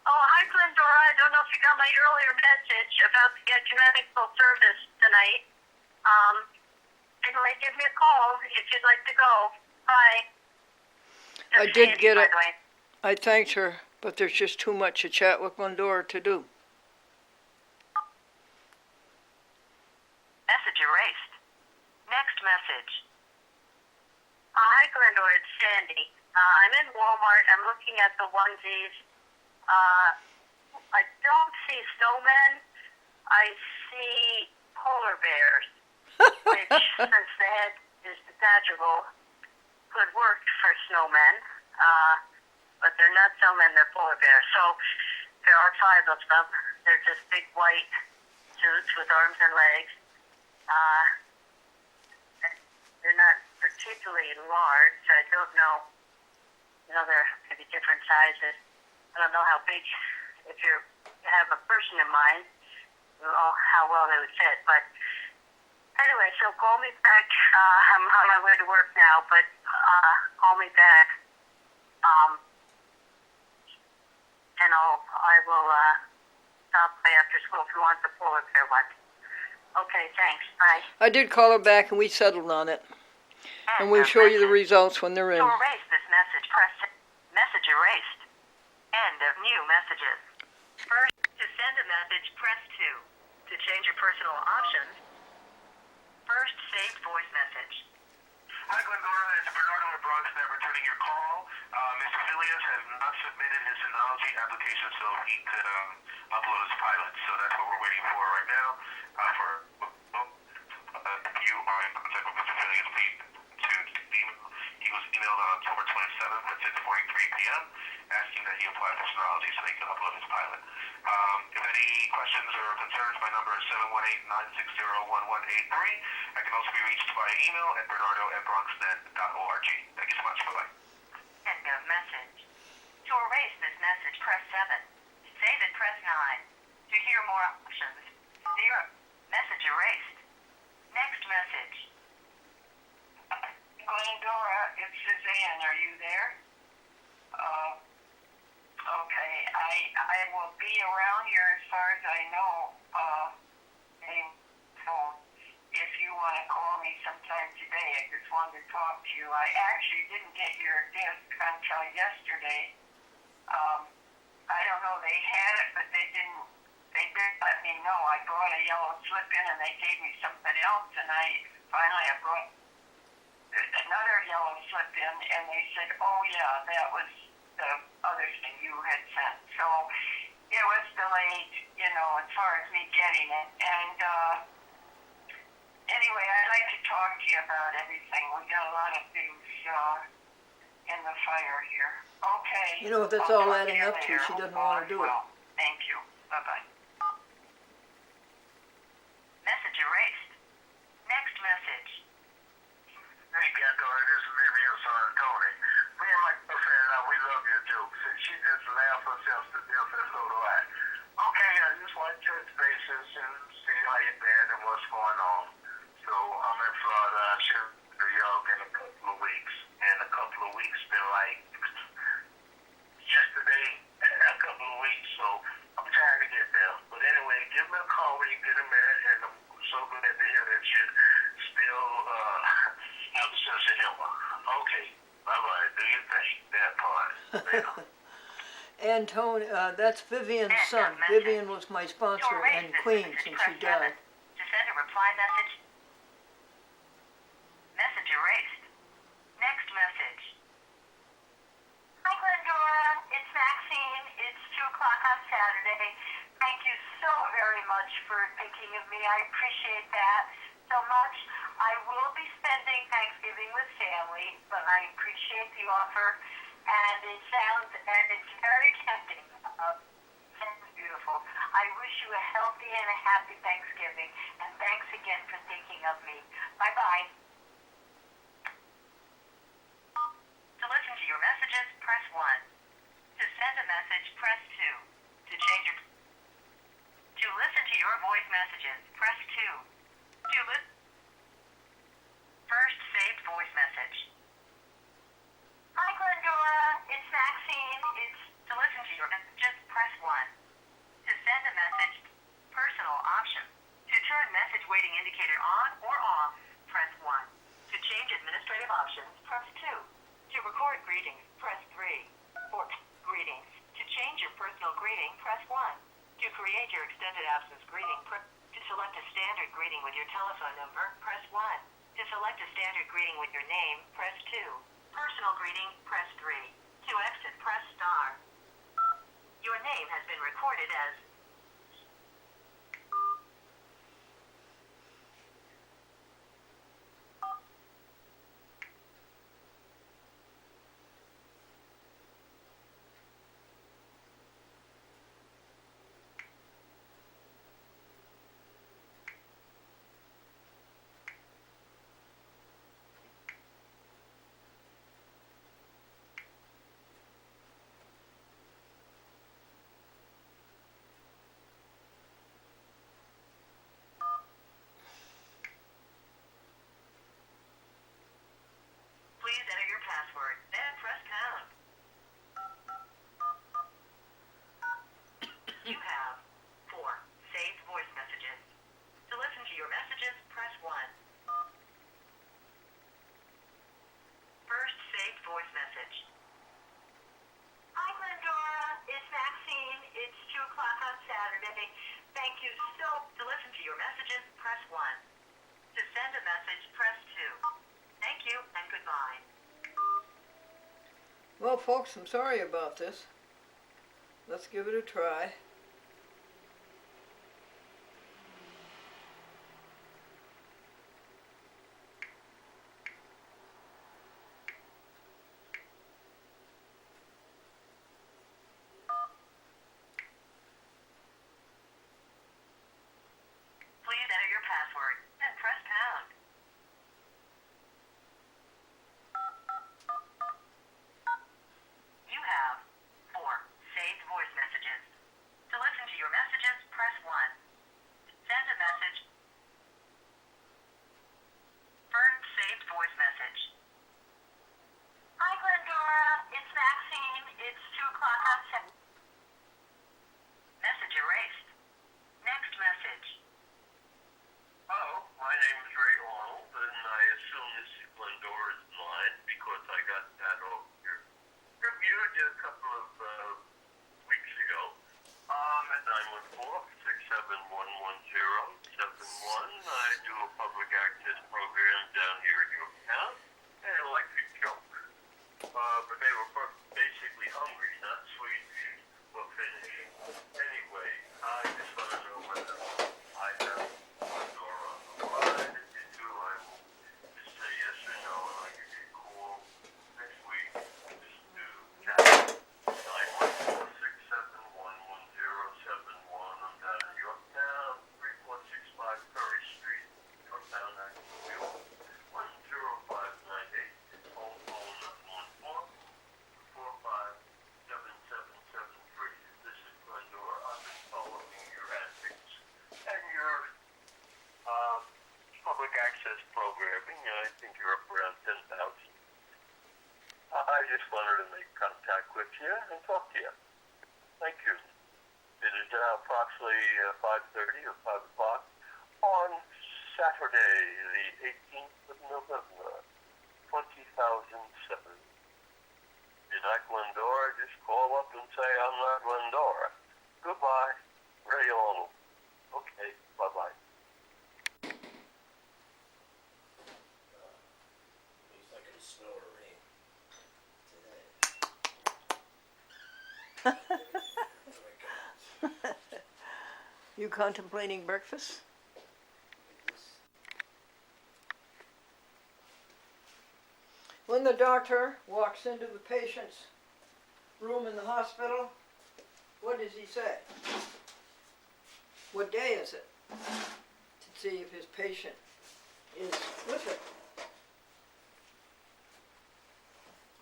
Speaker 3: Oh, hi, Glendora. I don't know if you got my earlier message about the ecumenical service tonight. Anyway, give me a call if you'd like to go. Bye.
Speaker 1: I did get it.
Speaker 3: By the way.
Speaker 1: I thanked her, but there's just too much to chat with Glendora to do.
Speaker 3: Message erased. Next message. Hi, Glendora. It's Sandy. I'm in Walmart. I'm looking at the onesies. I don't see snowmen. I see polar bears, which, since the head is detachable, could work for snowmen. But they're not snowmen, they're polar bears. So there are 5 of them. They're just big white suits with arms and legs. They're not particularly large. I don't know. They're maybe different sizes. I don't know how big, if you have a person in mind, how well they would fit. But anyway, so call me back. I'm on my way to work now, but call me back. And I will stop by after school if you want the polar bear one. Okay, thanks. Bye.
Speaker 1: I did call her back and we settled on it. And we'll show you the results when they're in.
Speaker 3: To erase this message, press message erased. End of new messages. First, to send a message, press 2. To change your personal options, first saved voice message.
Speaker 2: Hi, Glendora. It's Bernardo at Bronx Net returning your call. Mr. Filius has not submitted his analogy application, so he could upload his pilot. So that's what we're waiting for right now. You are in contact with Mr. Filius, please to email. He was emailed on October 27th at 6:43 p.m. asking that he apply for Synology so he could upload his pilot. If any questions or concerns, my number is 718-960-1183. I can also be reached via email at bernardo@bronxnet.org. Thank you so much. Bye-bye.
Speaker 3: End of message. To erase this message, press 7. To save it, press 9. To hear more options, 0. Message erased. Next message. Glendora, it's Suzanne. Are you there? Okay. I will be around here as far as I know. So if you want to call me sometime today, I just wanted to talk to you. I actually didn't get your disc until yesterday. I don't know, they had it, but they didn't let me know. I brought a yellow slip in and they gave me something else, and I brought another yellow slip in and they said, oh yeah, that was the other thing you had sent. So it was delayed, as far as me getting it. And anyway, I'd like to talk to you about everything. We got a lot of things in the fire here. Okay.
Speaker 1: If that's all adding up to, she doesn't want to do it.
Speaker 3: Thank you. Bye-bye. Message erased. Next message.
Speaker 2: Hey, Glendora, this is Vivian's son, Tony. Me and my girlfriend, we love your jokes. She just laughs herself to death, and so do I. Okay, I just want to touch bases and see how you're been and what's going on. So I'm in Florida. I should be New York in a couple of weeks. And a couple of weeks been like yesterday and a couple of weeks, so I'm trying to get there. But anyway, give me a call when you get a minute, and I'm so glad to hear that you still have a sense of humor. Okay, bye-bye. Do your thing. That part.
Speaker 1: And Tony, that's Vivian's son. Vivian was my sponsor and queen since she died.
Speaker 3: To send a reply message, message erased. Next message. Hi, Glendora. It's Maxine. It's 2 o'clock on Saturday. Thank you so very much for thinking of me. I appreciate that so much. I will be spending Thanksgiving with family, but I appreciate the offer, and it's very tempting. Sounds beautiful. I wish you a healthy and a happy Thanksgiving, and thanks again for thinking of me. Bye-bye. To listen to your messages, press 1. To send a press 2. To change your... To listen to your voice messages, press 2. To listen... First saved voice message. Hi, Glendora. It's Maxine. To listen to your messages, press 1. To send a message, personal option. To turn message waiting indicator on or off, press 1. To change administrative options, press 2. To record greetings, press 3. For greetings. To change your personal greeting, press 1. To create your extended absence greeting, to select a standard greeting with your telephone number, press 1. To select a standard greeting with your name, press 2. Personal greeting, press 3. To exit, press star. Your name has been recorded as... Please enter your password, then press pound. You have 4 saved voice messages. To listen to your messages, press 1. First saved voice message. Hi, Glendora. It's Maxine. It's 2 o'clock on Saturday. Thank you so... To listen to your messages, press 1. To send a message, press 2. Thank you and goodbye.
Speaker 1: Well, folks, I'm sorry about this. Let's give it a try.
Speaker 3: Please enter your password and press pound. You have 4 saved voice messages. To listen to your messages, press 1. Send a message. First saved voice message. Hi, Glendora. It's Maxine. It's 2 o'clock on Saturday. Message erased. Next message.
Speaker 4: Hello, my name is Ray Arnold, and I assume this is Glendora's line because I got that over here. Reviewed a couple of weeks ago. At 914-671-1071. I do a public access program down here in Yorktown, and I like to joke. But they were basically hungry, not Swedish or Finnish. Anyway, I just want to know whether I have Glendora on the line. If you do, I will just say yes or no, and I'll give you a call next week. Just do chat. 914-671-1071. I'm down in Yorktown, 3465 Curry Street, Yorktown, Nashville, 10598. Home phone 914-457-7773. This is Glendora. I've been following your antics and your public access programming. I think you're up around 10,000. I just wanted to make contact with you and talk to you. Thank you. It is now approximately 5:30 or 5 o'clock on Saturday, the 18th of November, 2007. You're not Glendora, just call up and say, I'm not Glendora. Goodbye. Ray Arnold. Okay, bye-bye.
Speaker 5: Looks like it's snow or rain today. Oh my God.
Speaker 1: You contemplating breakfast? When the doctor walks into the patient's room in the hospital, what does he say? What day is it? To see if his patient is with him.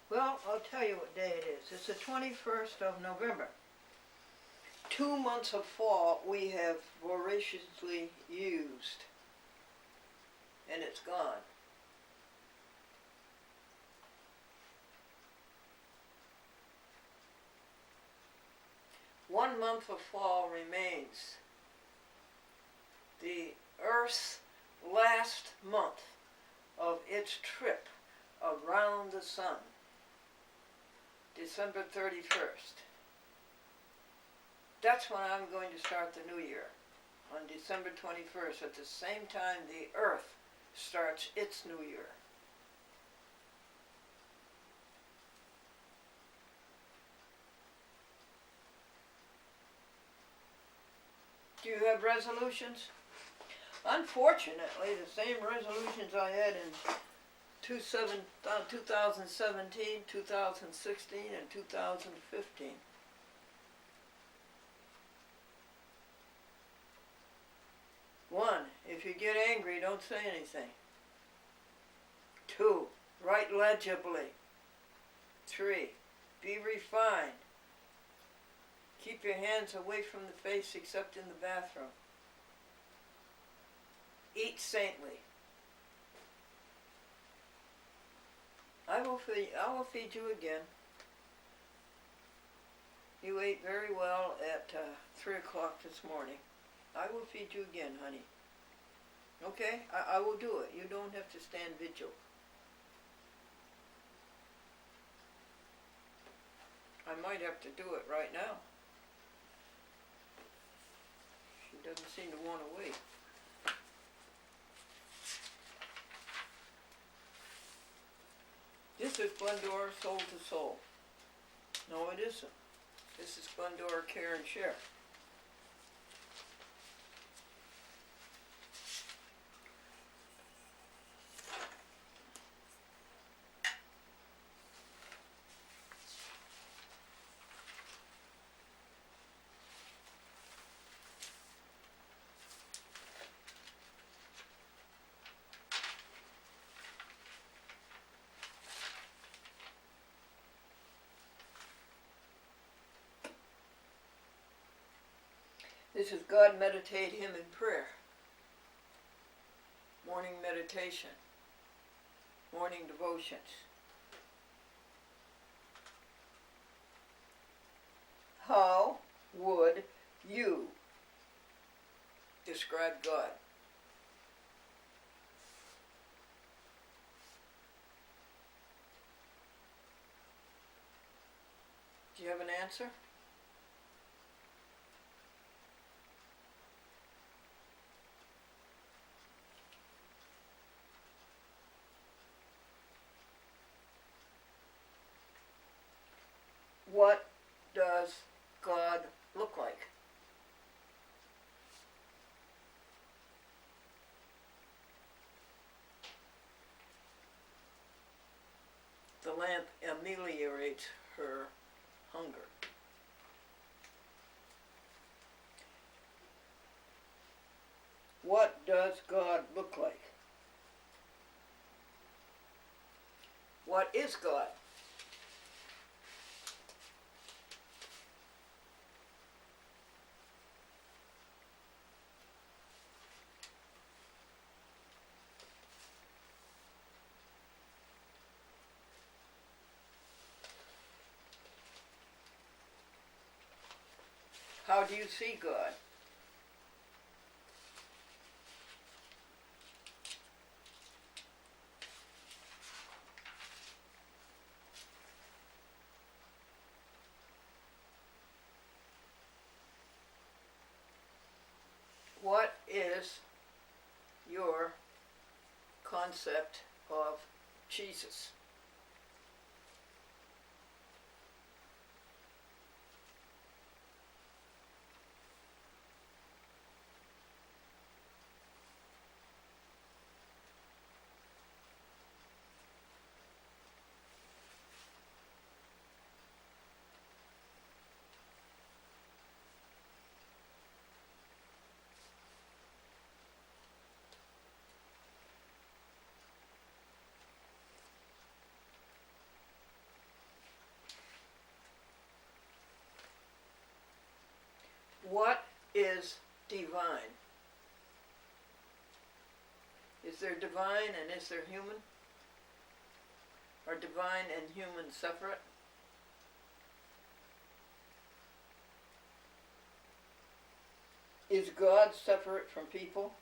Speaker 1: Well, I'll tell you what day it is. It's the 21st of November. 2 months of fall we have voraciously used, and it's gone. One month of fall remains. The Earth's last month of its trip around the sun, December 31st. That's when I'm going to start the new year, on December 21st, at the same time the Earth starts its new year. Do you have resolutions? Unfortunately, the same resolutions I had in 2017, 2016, and 2015. One, if you get angry, don't say anything. 2, write legibly. 3, be refined. Keep your hands away from the face except in the bathroom. Eat saintly. I will feed you again. You ate very well at 3 o'clock this morning. I will feed you again, honey. Okay? I will do it. You don't have to stand vigil. I might have to do it right now. She doesn't seem to want to wait. This is Glendora Soul to Soul. No, it isn't. This is Glendora Care and Share. This is God Meditate Him in Prayer. Morning meditation. Morning devotions. How would you describe God? Do you have an answer? What does God look like? The lamp ameliorates her hunger. What does God look like? What is God? How do you see God? What is your concept of Jesus? What is divine? Is there divine and is there human? Are divine and human separate? Is God separate from people?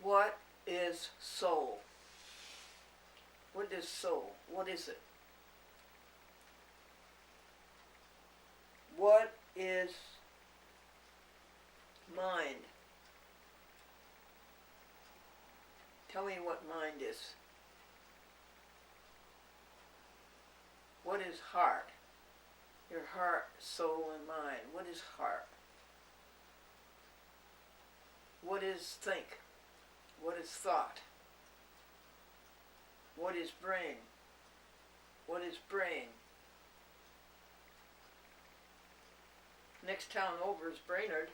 Speaker 1: What is soul? What is soul? What is it? What is mind? Tell me what mind is. What is heart? Your heart, soul, and mind. What is heart? What is think? What is thought? What is brain? What is brain? Next town over is Brainerd.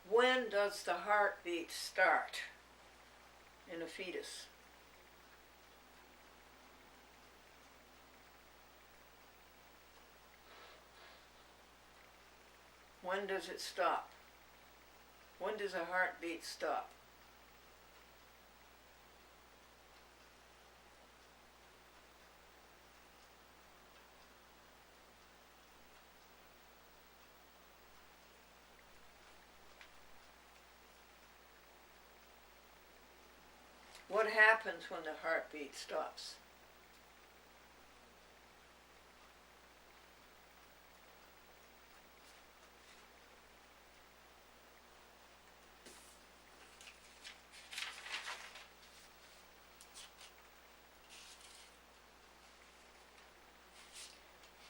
Speaker 1: When does the heartbeat start in a fetus? When does it stop? When does a heartbeat stop? What happens when the heartbeat stops?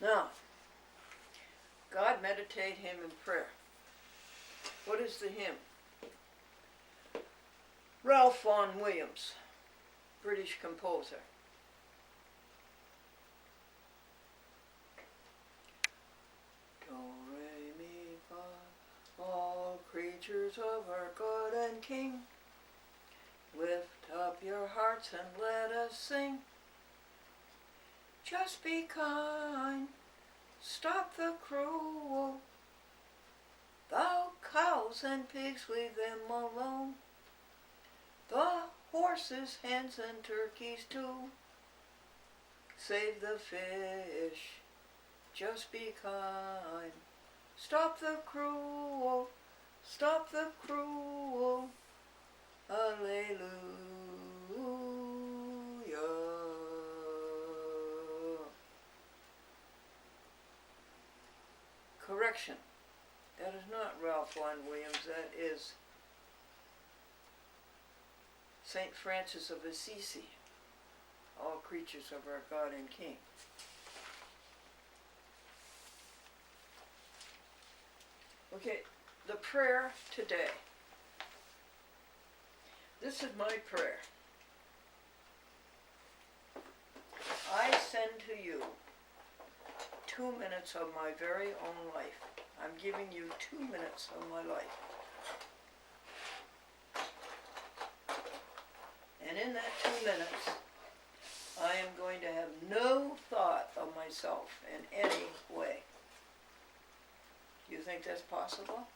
Speaker 1: Now, God, meditate hymn and prayer. What is the hymn? Ralph Vaughan Williams, British composer. Do, re, mi, fa, all creatures of our God and King, lift up your hearts and let us sing. Just be kind, stop the cruel, thou cows and pigs leave them alone. The horses, hens, and turkeys too. Save the fish, just be kind. Stop the cruel, stop the cruel. Alleluia. Correction. That is not Ralph Vaughan Williams, that is St. Francis of Assisi, all creatures of our God and King. Okay, the prayer today. This is my prayer. I send to you 2 minutes of my very own life. I'm giving you 2 minutes of my life. And in that 2 minutes, I am going to have no thought of myself in any way. Do you think that's possible?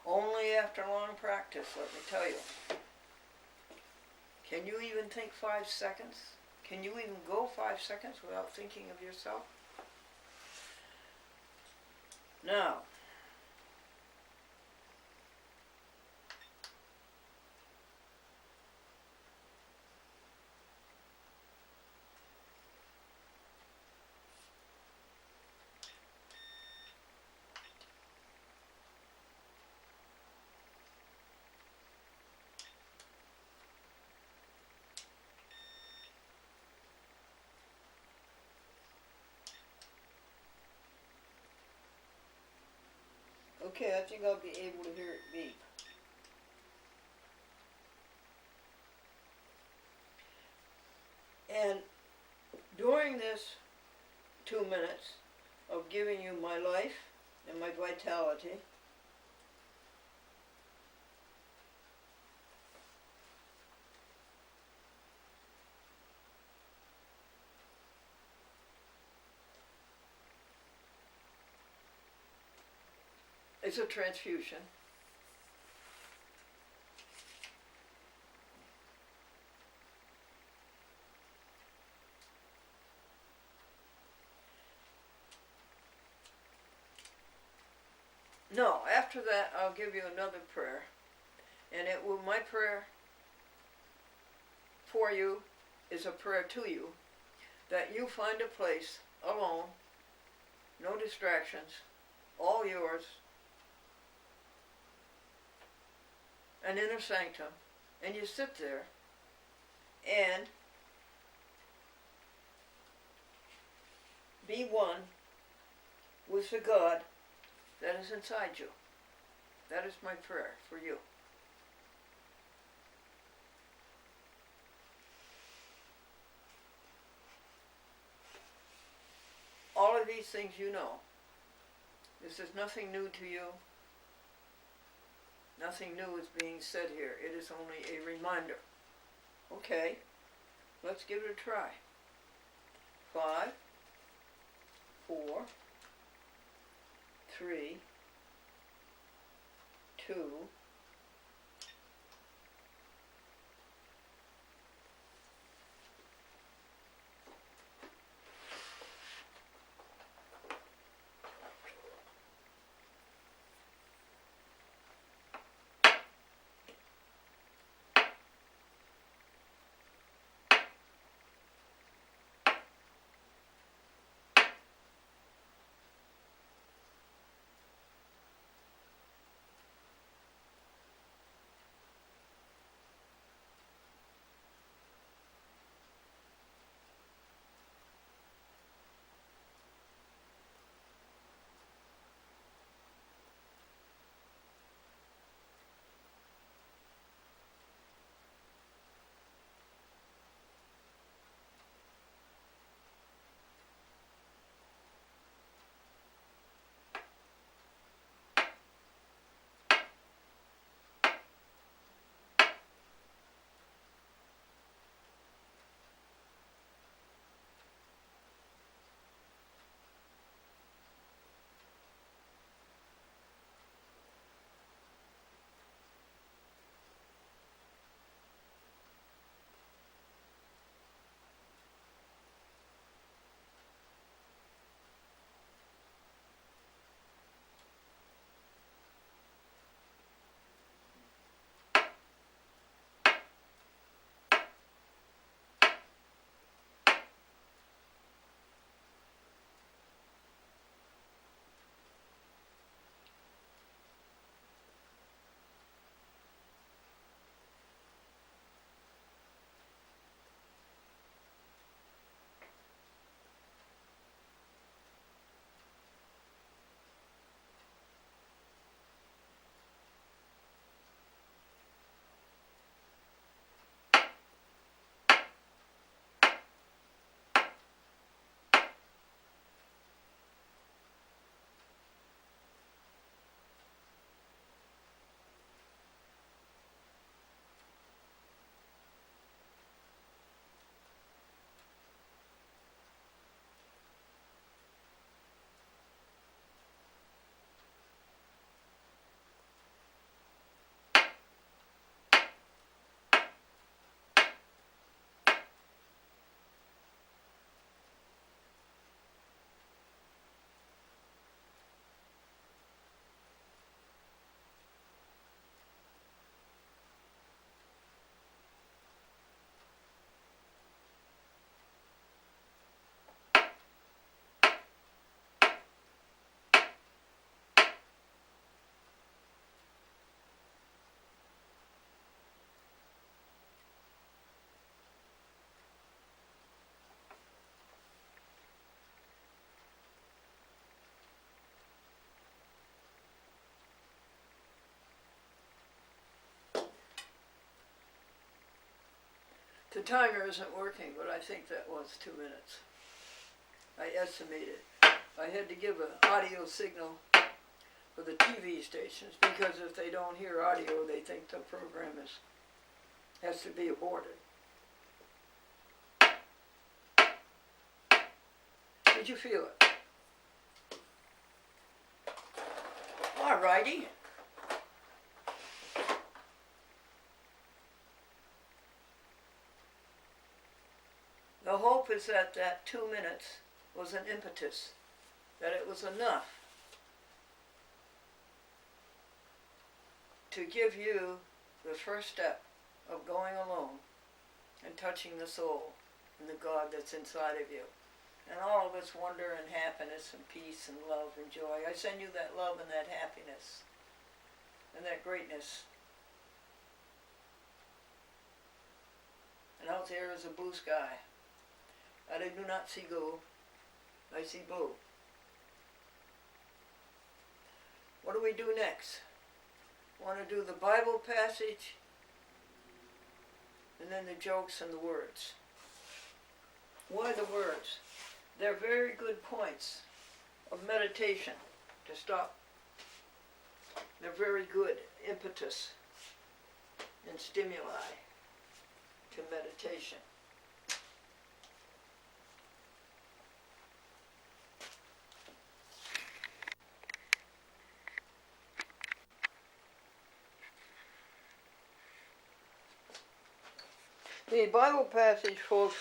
Speaker 1: Only after long practice, let me tell you. Can you even think 5 seconds? Can you even go 5 seconds without thinking of yourself? Now, okay, I think I'll be able to hear it beep. And during this 2 minutes, of giving you my life and my vitality. It's a transfusion. No, after that I'll give you another prayer. And it will, my prayer for you is a prayer to you, that you find a place alone, no distractions, all yours, an inner sanctum, and you sit there and be one with the God that is inside you. That is my prayer for you. All of these things you know. This is nothing new to you. Nothing new is being said here. It is only a reminder. Okay, let's give it a try. 5, 4, 3, 2, the timer isn't working, but I think that was 2 minutes. I estimated. I had to give an audio signal for the TV stations because if they don't hear audio, they think the program has to be aborted. Did you feel it? All righty. The hope is that 2 minutes was an impetus, that it was enough to give you the first step of going alone and touching the soul and the God that's inside of you. And all of its wonder and happiness and peace and love and joy. I send you that love and that happiness and that greatness. And out there is a blue sky. And I do not see gold, I see blue. What do we do next? Want to do the Bible passage and then the jokes and the words. Why the words? They're very good points of meditation to stop. They're very good impetus and stimuli to meditation. The Bible passage, folks,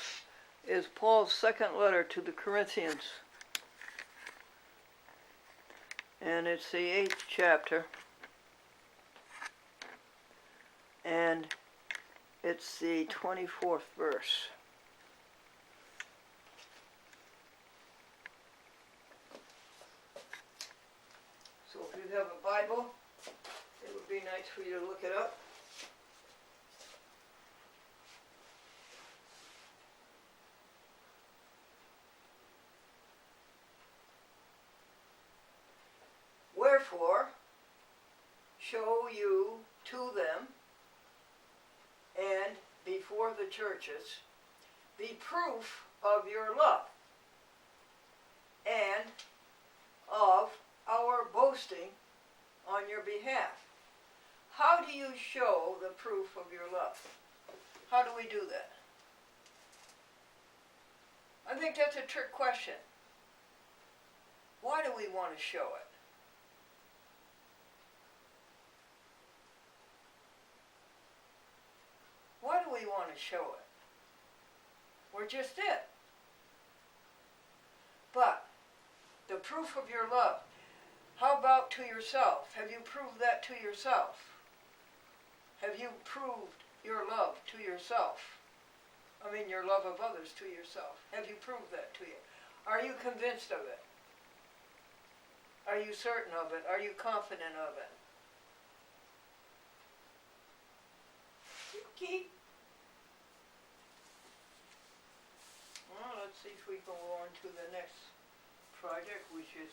Speaker 1: is Paul's second letter to the Corinthians. And it's the 8th chapter. And it's the 24th verse. So if you have a Bible, it would be nice for you to look it up. Wherefore, show you to them and before the churches the proof of your love and of our boasting on your behalf. How do you show the proof of your love? How do we do that? I think that's a trick question. Why do we want to show it? Why do we want to show it? We're just it. But the proof of your love, how about to yourself? Have you proved that to yourself? Have you proved your love to yourself? I mean your love of others to yourself. Have you proved that to you? Are you convinced of it? Are you certain of it? Are you confident of it? Keep. Well, let's see if we can go on to the next project, which is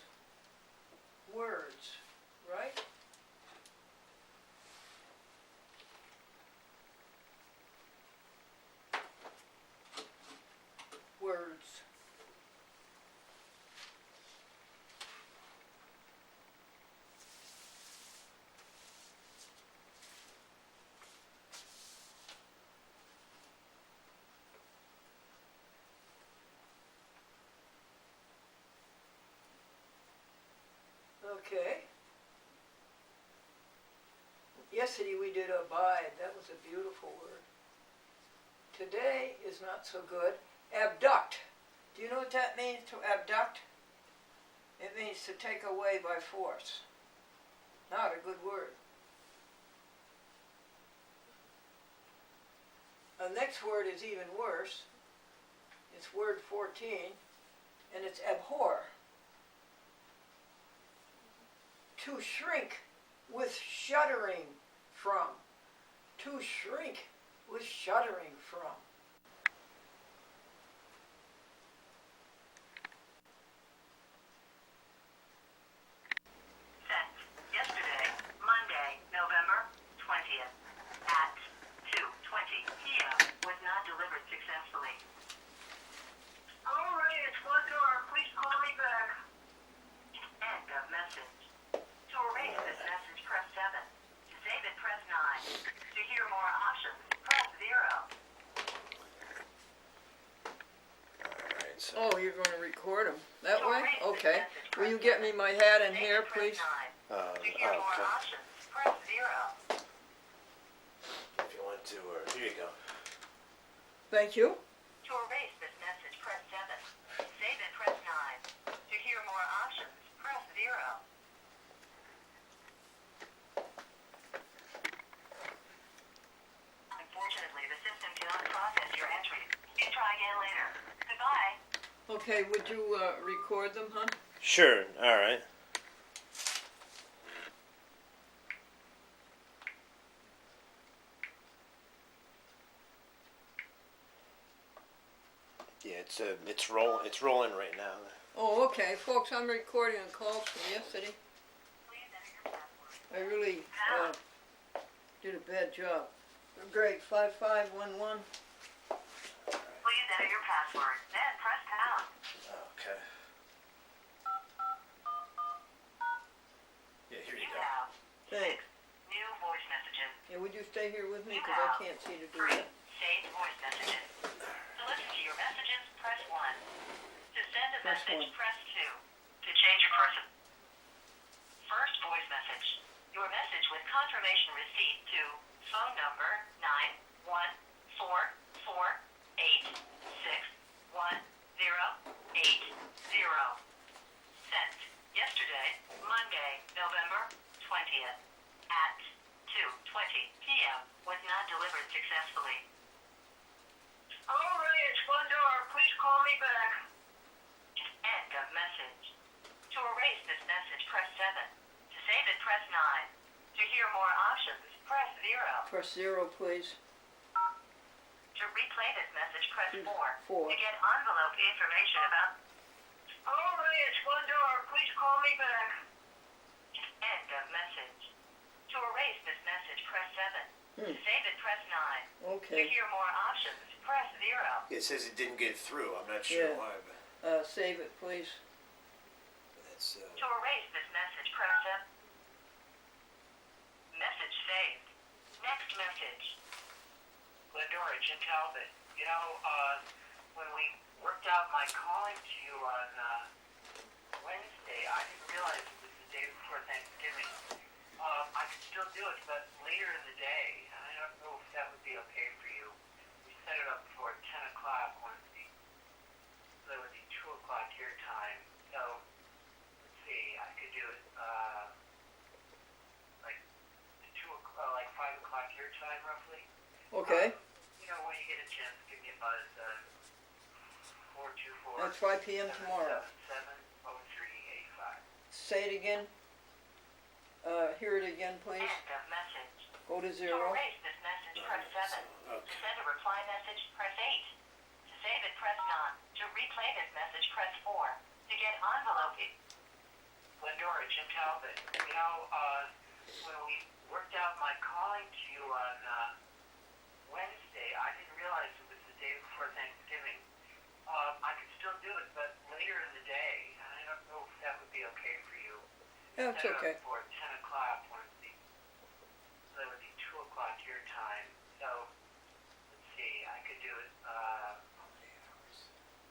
Speaker 1: words, right? Words. Okay. Yesterday we did abide. That was a beautiful word. Today is not so good. Abduct. Do you know what that means, to abduct? It means to take away by force. Not a good word. The next word is even worse. It's word 14, and it's abhor. To shrink with shuddering from. To shrink with shuddering from.
Speaker 3: Sent yesterday, Monday, November 20th, at 2:20 p.m. was not delivered successfully. All right, it's Glendora. Please call me back.
Speaker 1: record them. That
Speaker 3: To
Speaker 1: way?
Speaker 3: erase this
Speaker 1: Okay.
Speaker 3: message,
Speaker 1: Will you
Speaker 3: press
Speaker 1: get me my hat and
Speaker 3: Save
Speaker 1: hair,
Speaker 3: and press
Speaker 1: please?
Speaker 3: 9. To hear more
Speaker 6: Okay.
Speaker 3: options, press 0.
Speaker 5: If you want to, or here you go.
Speaker 1: Thank you.
Speaker 3: To erase this message, press 7. Save and press 9. To hear more options, press 0. Unfortunately, the system cannot process your entry. Please try again later. Goodbye.
Speaker 1: Okay, would you record them, hon?
Speaker 5: Sure. All right. Yeah, it's rolling right now.
Speaker 1: Oh, okay. Folks, I'm recording a call from yesterday.
Speaker 3: Please enter your password.
Speaker 1: I really did a bad job. Greg, 5511.
Speaker 3: Please enter your password, then press pound.
Speaker 5: Okay. Yeah, here you
Speaker 3: You
Speaker 5: go.
Speaker 3: have
Speaker 1: Thanks.
Speaker 3: new voice messages.
Speaker 1: Yeah, would you stay here with me? Because I can't see to do
Speaker 3: 3
Speaker 1: that.
Speaker 3: saved voice messages. To listen to your messages, press 1. To send a
Speaker 1: Press
Speaker 3: message,
Speaker 1: 1.
Speaker 3: press 2. To change your person. First voice message. Your message with confirmation receipt to phone number 91448618080. Sent yesterday, Monday, November 20th at 2:20 p.m. was not delivered successfully. Alright, it's Glendora. Please call me back. End of message. To erase this message, press 7. To save it, press 9. To hear more options, press 0.
Speaker 1: Press 0, please.
Speaker 3: To replay this message, press 4.
Speaker 1: 4.
Speaker 3: To get envelope information about... Alright, it's Glendora. Please call me back. End of message. To erase this message, press 7. To save it, press 9. To
Speaker 1: Okay.
Speaker 3: hear more options, press 0.
Speaker 5: It says it didn't get through. I'm not sure
Speaker 1: Yeah.
Speaker 5: why, but
Speaker 1: Save it, please.
Speaker 5: that's.
Speaker 3: To erase this message, press 7. Message saved. Next message. Glendora, Jim Talbot. You know, when we worked out my calling to you on Wednesday, I didn't realize it was the day before Thanksgiving. I could still do it, but later in the day. I don't know if that would be okay for you. We set it up for 10 o'clock Wednesday. So that would be 2 o'clock your time. So, let's see, I could do it, like 5 o'clock your time, roughly.
Speaker 1: Okay.
Speaker 3: You know, when you get a chance, give me a buzz, 424.
Speaker 1: That's 5 p.m. tomorrow.
Speaker 3: 77385.
Speaker 1: Say it again. Hear it again, please.
Speaker 3: End of message.
Speaker 1: Go to
Speaker 3: To
Speaker 1: 0.
Speaker 3: erase this message, press 7. To
Speaker 5: Okay.
Speaker 3: send a reply message, press 8. To save it, press 9. To replay this message, press 4. To get envelope Glendora, Jim Talbot. You know, when we worked out my calling to you on Wednesday, I didn't realize it was the day before Thanksgiving. I could still do it, but later in the day. I don't know if that would be okay for you.
Speaker 1: That's
Speaker 3: Set it up
Speaker 1: okay.
Speaker 3: for 10 o'clock Wednesday. So that would be 2 o'clock your time. So, let's see, I could do it,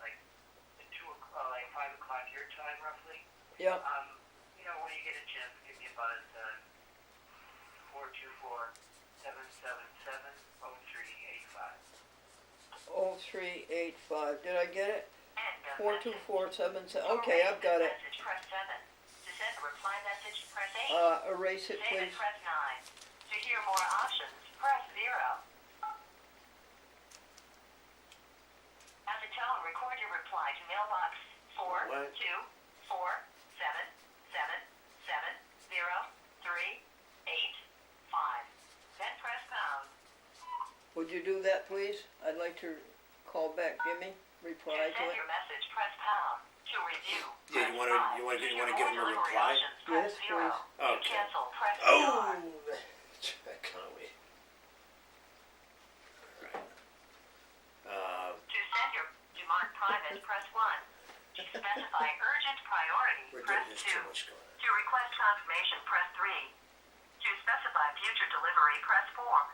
Speaker 3: like, at 5 o'clock your time, roughly.
Speaker 1: Yeah.
Speaker 3: You know, when you get a chance, give me a buzz, 424-777-0385.
Speaker 1: 0385. Did I get it?
Speaker 3: End of
Speaker 1: 42477.
Speaker 3: message.
Speaker 1: Okay, I've got it.
Speaker 3: Message, press 7. To send a reply message, press 8.
Speaker 1: Erase it,
Speaker 3: Save
Speaker 1: please.
Speaker 3: it, press 9. To hear more options, press 0. At the tone, record your reply to mailbox
Speaker 5: What?
Speaker 3: 42477703885. Then press pound.
Speaker 1: Would you do that, please? I'd like to call back Jimmy. Reply
Speaker 3: To
Speaker 1: to
Speaker 3: send
Speaker 1: it.
Speaker 3: your message, press pound. To review,
Speaker 5: Yeah, you
Speaker 3: press
Speaker 5: wanna-
Speaker 3: 5.
Speaker 5: you wanna
Speaker 3: To
Speaker 5: give- you
Speaker 3: hear
Speaker 5: wanna give
Speaker 3: more
Speaker 5: him a
Speaker 3: delivery
Speaker 5: reply?
Speaker 3: options, press
Speaker 1: Yes,
Speaker 3: 0.
Speaker 1: please.
Speaker 3: To
Speaker 5: Okay.
Speaker 3: cancel, press
Speaker 5: Oh,
Speaker 3: star.
Speaker 5: I can't wait.
Speaker 3: To send your to mark private, press 1. To specify urgent priority,
Speaker 5: We're
Speaker 3: press
Speaker 5: doing this
Speaker 3: 2.
Speaker 5: too much going on.
Speaker 3: To request confirmation, press 3. To specify future delivery, press 4.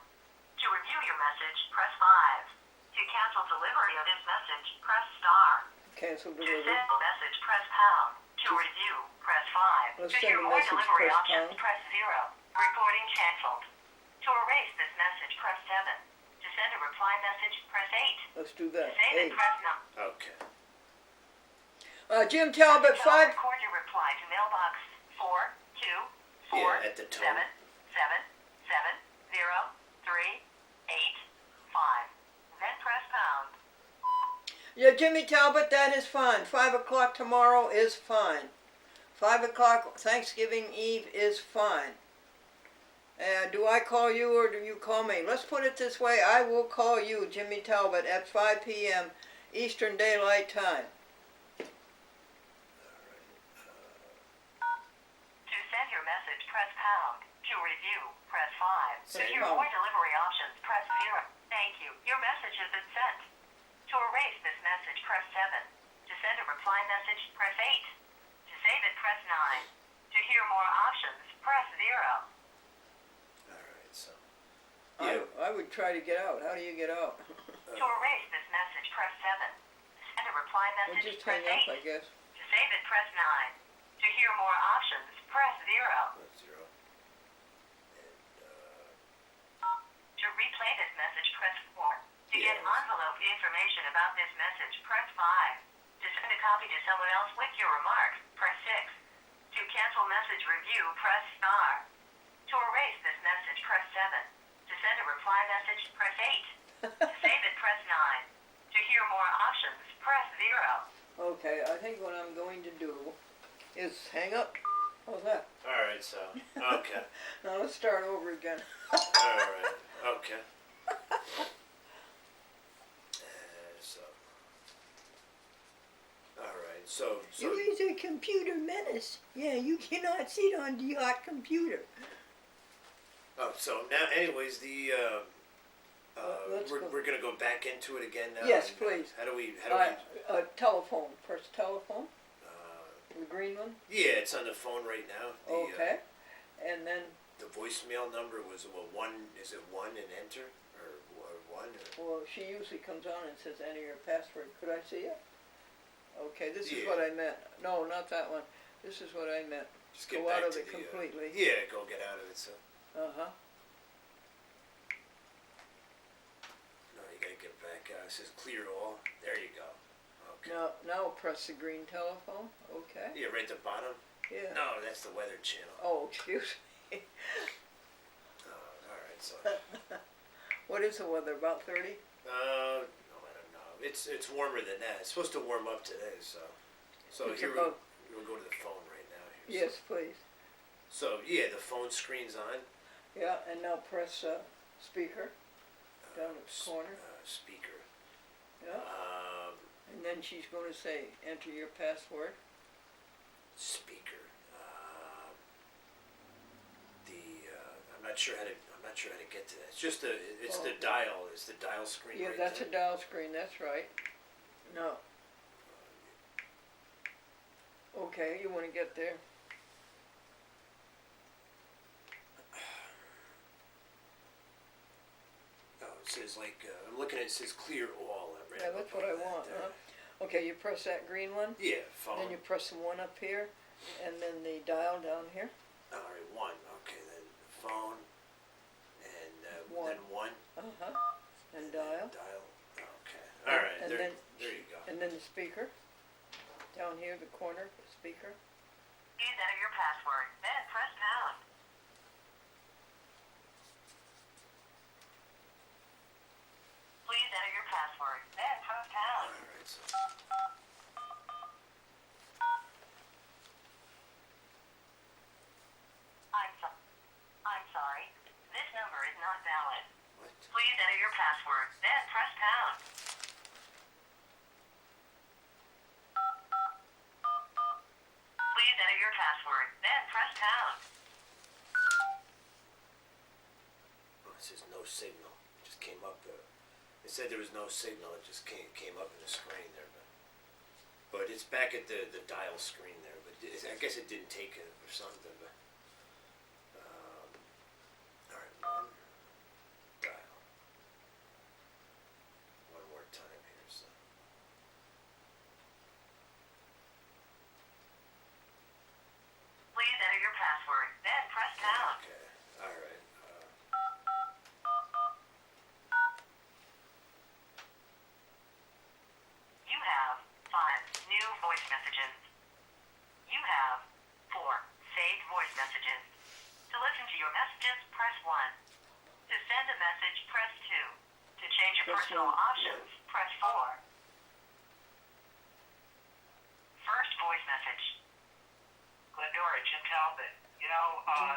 Speaker 3: To review your message, press 5. To cancel delivery of this message, press star.
Speaker 1: cancel
Speaker 3: To
Speaker 1: delivery.
Speaker 3: send a message, press pound. To review, press 5.
Speaker 1: Let's
Speaker 3: To
Speaker 1: send
Speaker 3: hear
Speaker 1: a
Speaker 3: more
Speaker 1: message,
Speaker 3: delivery
Speaker 1: press
Speaker 3: options,
Speaker 1: pound.
Speaker 3: press 0. Recording canceled. To erase this message, press 7. To send a reply message, press 8.
Speaker 1: Let's do
Speaker 3: To
Speaker 1: that.
Speaker 3: save it,
Speaker 1: Hey.
Speaker 3: press 9.
Speaker 5: Okay.
Speaker 1: Jim Talbot,
Speaker 3: To
Speaker 1: 5.
Speaker 3: record your reply to mailbox 424
Speaker 5: Yeah, at the tone.
Speaker 3: 7 7 7 0 3 8 5. Then press pound.
Speaker 1: Yeah, Jimmy Talbot, that is fine. 5 o'clock tomorrow is fine. 5 o'clock Thanksgiving Eve is fine. Do I call you or do you call me? Let's put it this way. I will call you, Jimmy Talbot, at 5 p.m. Eastern Daylight Time.
Speaker 3: To send your message, press pound. To review, press 5. To
Speaker 1: Press
Speaker 3: hear
Speaker 1: pound.
Speaker 3: more delivery options, press 0. Thank you. Your message has been sent. To erase this message, press 7. To send a reply message, press 8. To save it, press 9. To hear more options, press 0.
Speaker 5: Alright, so. Yeah.
Speaker 1: I would try to get out. How do you get out?
Speaker 3: To erase this message, press 7. To send a reply
Speaker 1: Well,
Speaker 3: message,
Speaker 1: just
Speaker 3: press
Speaker 1: hang up,
Speaker 3: 8.
Speaker 1: I guess.
Speaker 3: To save it, press 9. To hear more options, press 0.
Speaker 5: 0. And,
Speaker 3: To replay this message, press 4. To get
Speaker 5: Yes.
Speaker 3: envelope information about this message, press 5. To send a copy to someone else with your remarks, press 6. To cancel message review, press star. To erase this message, press 7. To send a reply message, press 8. To save it, press 9. To hear more options, press 0.
Speaker 1: Okay, I think what I'm going to do is hang up. How's that?
Speaker 5: Alright, so. Okay.
Speaker 1: Now let's start over again.
Speaker 5: Alright. Okay. So. Alright, so.
Speaker 1: You is a computer menace. Yeah, you cannot sit on the hot computer.
Speaker 5: Oh, so now, anyways,
Speaker 1: let's go.
Speaker 5: we're gonna go back into it again now.
Speaker 1: Yes,
Speaker 5: and,
Speaker 1: please.
Speaker 5: How do we?
Speaker 1: Telephone. Press telephone.
Speaker 5: Uh,
Speaker 1: The green one.
Speaker 5: yeah, it's on the phone right now.
Speaker 1: Okay. And then,
Speaker 5: The voicemail number was one. Is it 1 and enter or 1? Or,
Speaker 1: well, she usually comes on and says, enter your password. Could I see it? Okay, this is
Speaker 5: Yeah.
Speaker 1: what I meant. No, not that one. This is what I meant.
Speaker 5: just get
Speaker 1: Go
Speaker 5: back
Speaker 1: out of
Speaker 5: to
Speaker 1: it
Speaker 5: the,
Speaker 1: completely.
Speaker 5: yeah, go get out of it. So
Speaker 1: Uh-huh.
Speaker 5: no, you gotta get back out. It says clear all. There you go. Okay.
Speaker 1: Now press the green telephone. Okay.
Speaker 5: Yeah, right at the bottom.
Speaker 1: Yeah.
Speaker 5: No, that's the weather channel.
Speaker 1: Oh, excuse me.
Speaker 5: All right, so.
Speaker 1: What is the weather? About 30?
Speaker 5: No, I don't know. It's warmer than that. It's supposed to warm up today, so
Speaker 1: It's
Speaker 5: here
Speaker 1: about-
Speaker 5: we'll go to the phone right now. Here.
Speaker 1: Yes, please.
Speaker 5: So yeah, the phone screen's on.
Speaker 1: Yeah, and now press speaker down at the corner.
Speaker 5: Speaker.
Speaker 1: Yeah. And then she's going to say, enter your password.
Speaker 5: Speaker. I'm not sure how to get to that. It's just the dial. It's the dial screen.
Speaker 1: Yeah,
Speaker 5: right
Speaker 1: that's
Speaker 5: there.
Speaker 1: a dial screen. That's right. No. Okay, you want to get there.
Speaker 5: Oh, it says I'm looking at it. It says clear all. Right
Speaker 1: Yeah,
Speaker 5: up
Speaker 1: that's what I
Speaker 5: above that
Speaker 1: want,
Speaker 5: there.
Speaker 1: huh? Okay, you press that green one.
Speaker 5: Yeah, phone.
Speaker 1: Then you press the one up here, and then the dial down here.
Speaker 5: All right, 1. Okay, then phone, and
Speaker 1: One.
Speaker 5: then 1.
Speaker 1: Uh-huh. And dial.
Speaker 5: Dial. Okay. All right.
Speaker 1: And
Speaker 5: There,
Speaker 1: then
Speaker 5: there you go.
Speaker 1: And then the speaker. Down here, the corner, the speaker.
Speaker 3: Please enter your password, then press pound. Please enter your password, then press pound.
Speaker 5: All right. So.
Speaker 3: I'm sorry. This number is not valid.
Speaker 5: What?
Speaker 3: Please enter your password, then press pound. Please enter your password, then press pound.
Speaker 5: Oh, it says no signal. It just came up. It said there was no signal. It just came up in the screen there, but it's back at the dial screen there. But I guess it didn't take it or something. But all right, 1 dial. One more time here. So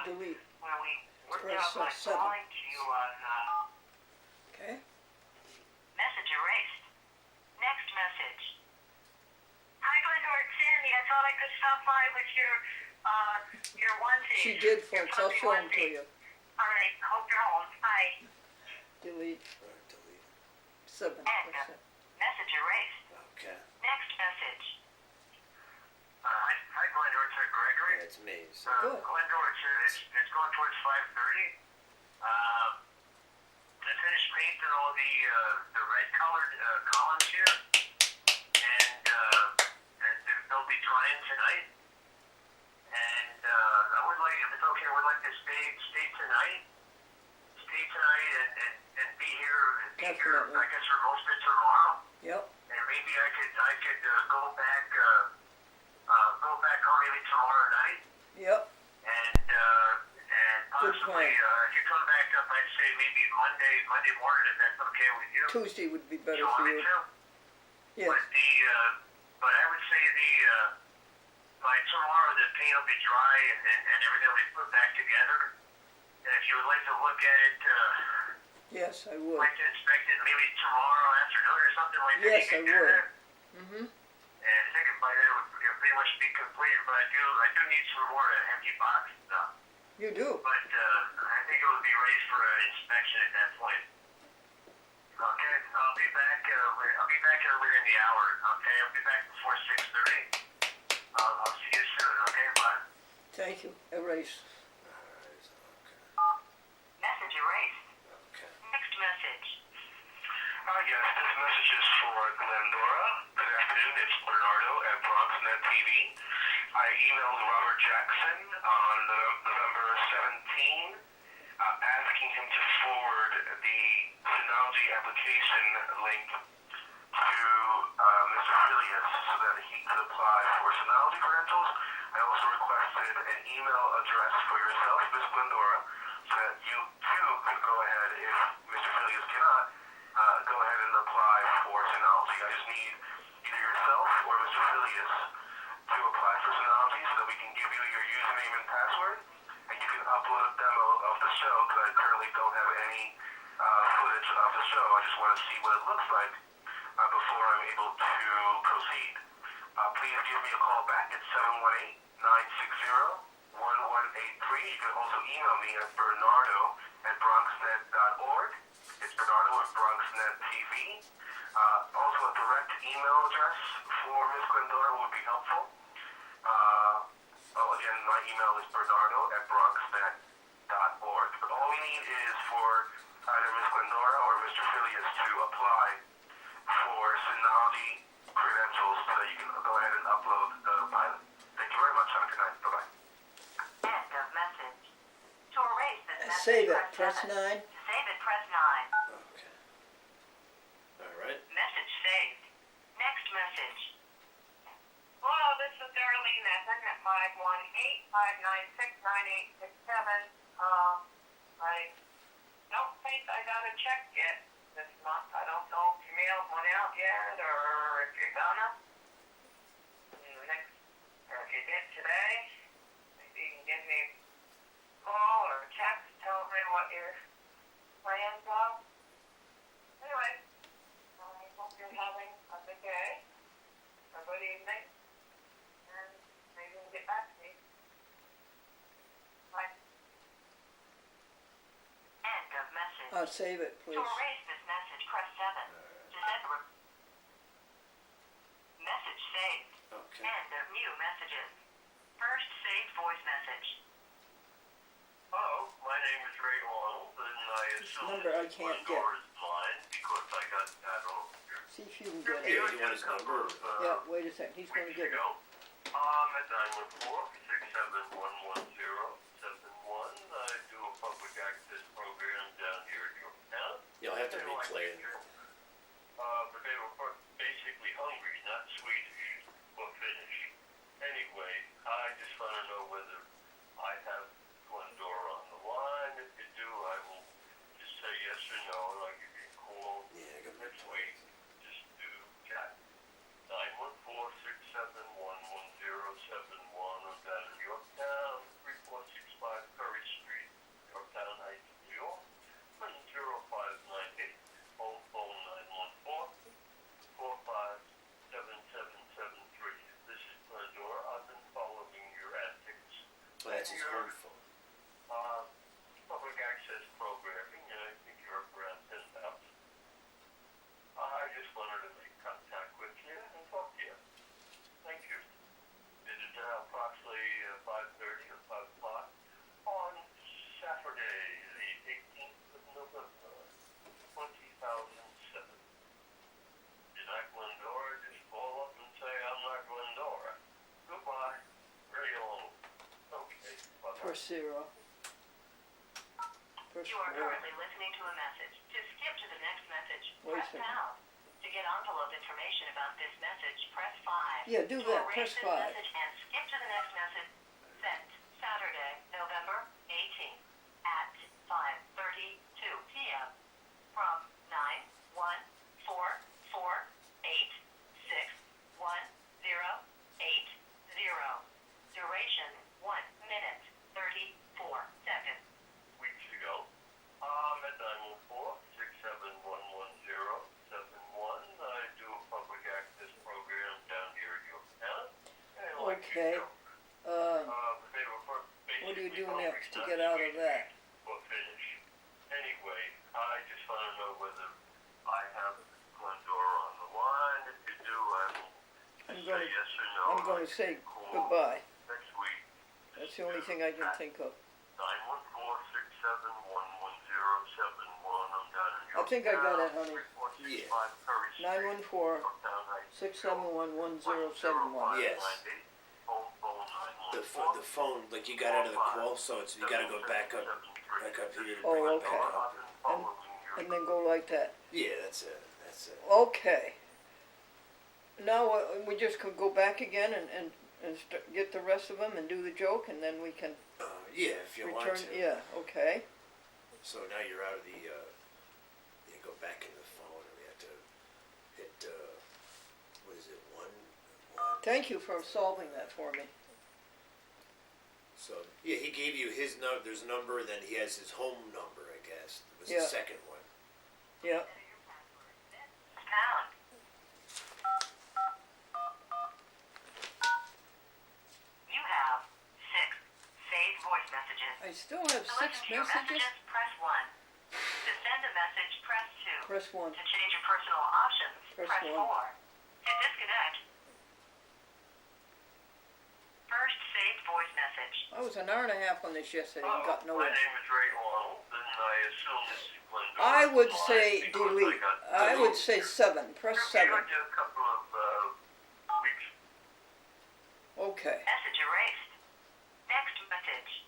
Speaker 1: delete.
Speaker 3: when we worked
Speaker 1: Press,
Speaker 3: out my
Speaker 1: 7.
Speaker 3: drawing to you on,
Speaker 1: Okay.
Speaker 3: message erased. Next message. Hi, Glendora, it's Sandy. I thought I could stop by with your onesie.
Speaker 1: She did,
Speaker 3: Your
Speaker 1: folks. I'll
Speaker 3: fuzzy
Speaker 1: show them to
Speaker 3: onesie.
Speaker 1: you.
Speaker 3: All right, hope you're home. Bye.
Speaker 1: Delete.
Speaker 5: Delete.
Speaker 1: 7.
Speaker 3: End.
Speaker 1: Press 7.
Speaker 3: Message erased.
Speaker 5: Okay.
Speaker 3: Next message.
Speaker 2: Hi, Glendora, it's Gregory.
Speaker 5: Yeah, it's me. So.
Speaker 1: Good.
Speaker 2: Glendora, it's going towards 5:30. I finished painting all the red colored columns here, and they'll be drying tonight. And I would like, if it's okay, I would like to stay tonight and be here,
Speaker 1: Definitely.
Speaker 2: I guess, for most of tomorrow.
Speaker 1: Yep.
Speaker 2: And maybe I could go back home maybe tomorrow night.
Speaker 1: Yep.
Speaker 2: And
Speaker 1: Good
Speaker 2: possibly,
Speaker 1: plan.
Speaker 2: if you come back up, I'd say maybe Monday morning, if that's okay with you.
Speaker 1: Tuesday would be better
Speaker 2: You want
Speaker 1: for
Speaker 2: me
Speaker 1: you.
Speaker 2: to?
Speaker 1: Yes.
Speaker 2: But I would say by tomorrow the paint will be dry and everything will be put back together. And if you would like to look at it,
Speaker 1: Yes, I would.
Speaker 2: like to inspect it maybe tomorrow afternoon or something like that.
Speaker 1: Yes,
Speaker 2: you can
Speaker 1: I
Speaker 2: do
Speaker 1: would.
Speaker 2: that.
Speaker 1: Mm-hmm.
Speaker 2: And I think by then it would pretty much be completed. But I do need some more empty box stuff.
Speaker 1: You do.
Speaker 2: But I think it would be ready for an inspection at that point. Okay, I'll be back. I'll be back here within the hour. Okay, I'll be back before 6:30. I'll see you soon. Okay, bye.
Speaker 1: Thank you. Erase.
Speaker 5: Alright, okay.
Speaker 3: Message erased.
Speaker 5: Okay.
Speaker 3: Next message.
Speaker 2: Yes, this message is for Glendora. Good afternoon, it's Bernardo at BronxNet TV. I emailed Robert Jackson on November 17, asking him to forward the Synology application link to Mr. Phileas so that he could apply for Synology credentials. I also requested an email address for yourself, Ms. Glendora, so that you too could go ahead, if Mr. Phileas cannot, go ahead and apply for Synology. I just need either yourself or Mr. Phileas to apply for Synology so that we can give you your username and password, and you can upload a demo of the show, because I currently don't have any footage of the show. I just want to see what it looks like before I'm able to proceed. Please give me a call back at 718-960-1183. You can also email me at bernardo@bronxnet.org. It's Bernardo at BronxNet TV. Also, a direct email address for Ms. Glendora would be helpful. Again, my email is bernardo@bronxnet.org. But all we need is for either Ms. Glendora or Mr. Phileas to apply for Synology credentials so that you can go ahead and upload the pilot. Thank you very much. Have a good night. Bye-bye.
Speaker 3: End of message. To erase this message,
Speaker 1: Save it. Press
Speaker 3: 7.
Speaker 1: 9.
Speaker 3: To save it, press 9.
Speaker 5: Okay. Alright.
Speaker 3: Message saved. Next message. Hello, this is Darlene at 518-596-9867. I don't think I got a check yet this month. I don't know if you mailed one out yet or if you're gonna. Or if you did today, maybe you can give me a call or a text, tell me what your plans are. Anyway, I hope you're having a good day, a good evening, and maybe you'll get back to me. Bye. End of message.
Speaker 1: Save it,
Speaker 3: To
Speaker 1: please.
Speaker 3: erase this message, press 7. To send a message saved.
Speaker 5: Okay.
Speaker 3: End of new messages. First saved voice message.
Speaker 4: Hello, my name is Ray Arnold, and I assume
Speaker 1: number I can't get.
Speaker 4: Glendora's mine because I got that over here.
Speaker 1: See if you can get
Speaker 5: Hey,
Speaker 1: it.
Speaker 5: you want his number?
Speaker 1: Yeah, wait a second. He's going to
Speaker 4: Weeks
Speaker 1: get it.
Speaker 4: ago, at 914-671-1071. I do a public access program down here in Yorktown.
Speaker 5: You'll have to replay it.
Speaker 4: But they were basically hungry, not Swedish or Finnish. Anyway, I just want to know whether I have Glendora on the line. If you do, I will just say yes or no, and I'll give you a call
Speaker 5: Yeah, I got my
Speaker 4: next week. Just do chat. 914-671-1071. I'm down in Yorktown, 3465
Speaker 5: That's his home phone.
Speaker 4: Public access programming, and I think you're up around 10,000. I just wanted to make contact with you and talk to you. Thank you. It is approximately 5:30 or 5 o'clock on Saturday, the 18th of November, 2007. You're not Glendora, just call up and say, I'm not Glendora. Goodbye. Very long. Okay, bye-bye.
Speaker 1: Press 0. Press
Speaker 3: You are
Speaker 1: 4.
Speaker 3: currently listening to a message. To skip to the next message,
Speaker 1: Wait a
Speaker 3: press
Speaker 1: second.
Speaker 3: pound. To get envelope information about this message, press 5.
Speaker 1: Yeah, do
Speaker 3: To
Speaker 1: that. Press
Speaker 3: erase this
Speaker 1: 5.
Speaker 3: message and skip to the next message, sent Saturday, November 18th at 5:32 p.m. from 914486108. Duration 1 minute 34 seconds.
Speaker 4: Weeks ago, at 914-671-1071. I do a public access program down here in Yorktown. And I like
Speaker 1: Okay.
Speaker 4: your show. They were
Speaker 1: What do you
Speaker 4: basically
Speaker 1: do next to
Speaker 4: focused
Speaker 1: get
Speaker 4: on
Speaker 1: out of
Speaker 4: Swedish
Speaker 1: that?
Speaker 4: or Finnish. Anyway, I just want to know whether I have Glendora on the line. If you do, I will
Speaker 1: I'm
Speaker 4: say
Speaker 1: going to,
Speaker 4: yes or no.
Speaker 1: I'm going to say
Speaker 4: Call
Speaker 1: goodbye.
Speaker 4: next week.
Speaker 1: That's the only thing I can think of.
Speaker 4: 914-671-1071. I'm down in
Speaker 1: I think I got it, honey.
Speaker 4: 3465 Perry Street,
Speaker 1: 914
Speaker 4: Yorktown Heights.
Speaker 1: 671 1071.
Speaker 5: Yes.
Speaker 4: Phone
Speaker 5: The phone, like you got out of the call, so it's you got to go back up here to
Speaker 1: Oh,
Speaker 5: bring it
Speaker 1: okay.
Speaker 5: back up.
Speaker 1: And then go like that.
Speaker 5: Yeah, that's it. That's it.
Speaker 1: Okay. Now we just could go back again and get the rest of them and do the joke, and then we can
Speaker 5: Yeah, if you
Speaker 1: return.
Speaker 5: want to.
Speaker 1: Yeah, okay.
Speaker 5: So now you're out of the. You go back in the phone, and we have to hit. What is it? One.
Speaker 1: Thank you for solving that for me.
Speaker 5: So yeah, he gave you his number. There's a number, then he has his home number. I guess was
Speaker 1: Yeah.
Speaker 5: the second one.
Speaker 1: Yeah.
Speaker 3: Pound. You have 6 saved voice messages.
Speaker 1: I still have
Speaker 3: To
Speaker 1: 6
Speaker 3: listen to your
Speaker 1: messages.
Speaker 3: messages, press 1. To send a message, press 2.
Speaker 1: Press 1.
Speaker 3: To change your personal options,
Speaker 1: Press
Speaker 3: press
Speaker 1: 1.
Speaker 3: 4. To disconnect. First saved voice message.
Speaker 1: I was an hour and a half on this yesterday and got
Speaker 4: My
Speaker 1: nowhere.
Speaker 4: name is Ray Arnold, and I assume this is Glendora.
Speaker 1: I would
Speaker 4: Line
Speaker 1: say
Speaker 4: because
Speaker 1: delete. I would say 7. Press 7.
Speaker 4: Reviewed a couple of weeks.
Speaker 1: Okay.
Speaker 3: Message erased. Next message.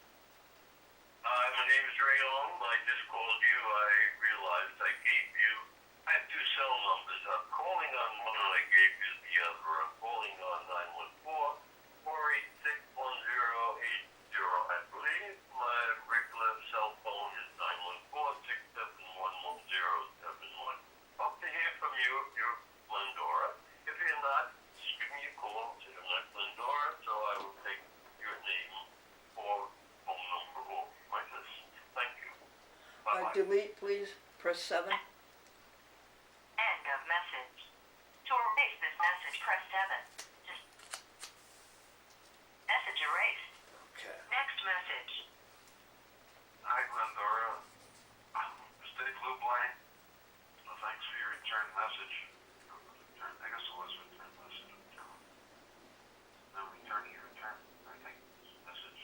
Speaker 4: My name is Ray Arnold. I just called you. I realized I gave you. I have 2 cell numbers. I'm calling on one, and I gave you the other. I'm calling on 914-486-1080. I believe my regular cell phone is 914-671-1071. Hope to hear from you if you're Glendora. If you're not, just give me a call. Say I'm not Glendora, so I will take your name or phone number off my list. Thank you. Bye-bye.
Speaker 1: Delete, please. Press 7.
Speaker 3: End of message. To erase this message, press 7. Message erased.
Speaker 5: Okay.
Speaker 3: Next message.
Speaker 2: Hi, Glendora. Stay blue blind. Thanks for your return message. I guess it was a return message. No, returning your return. I think message.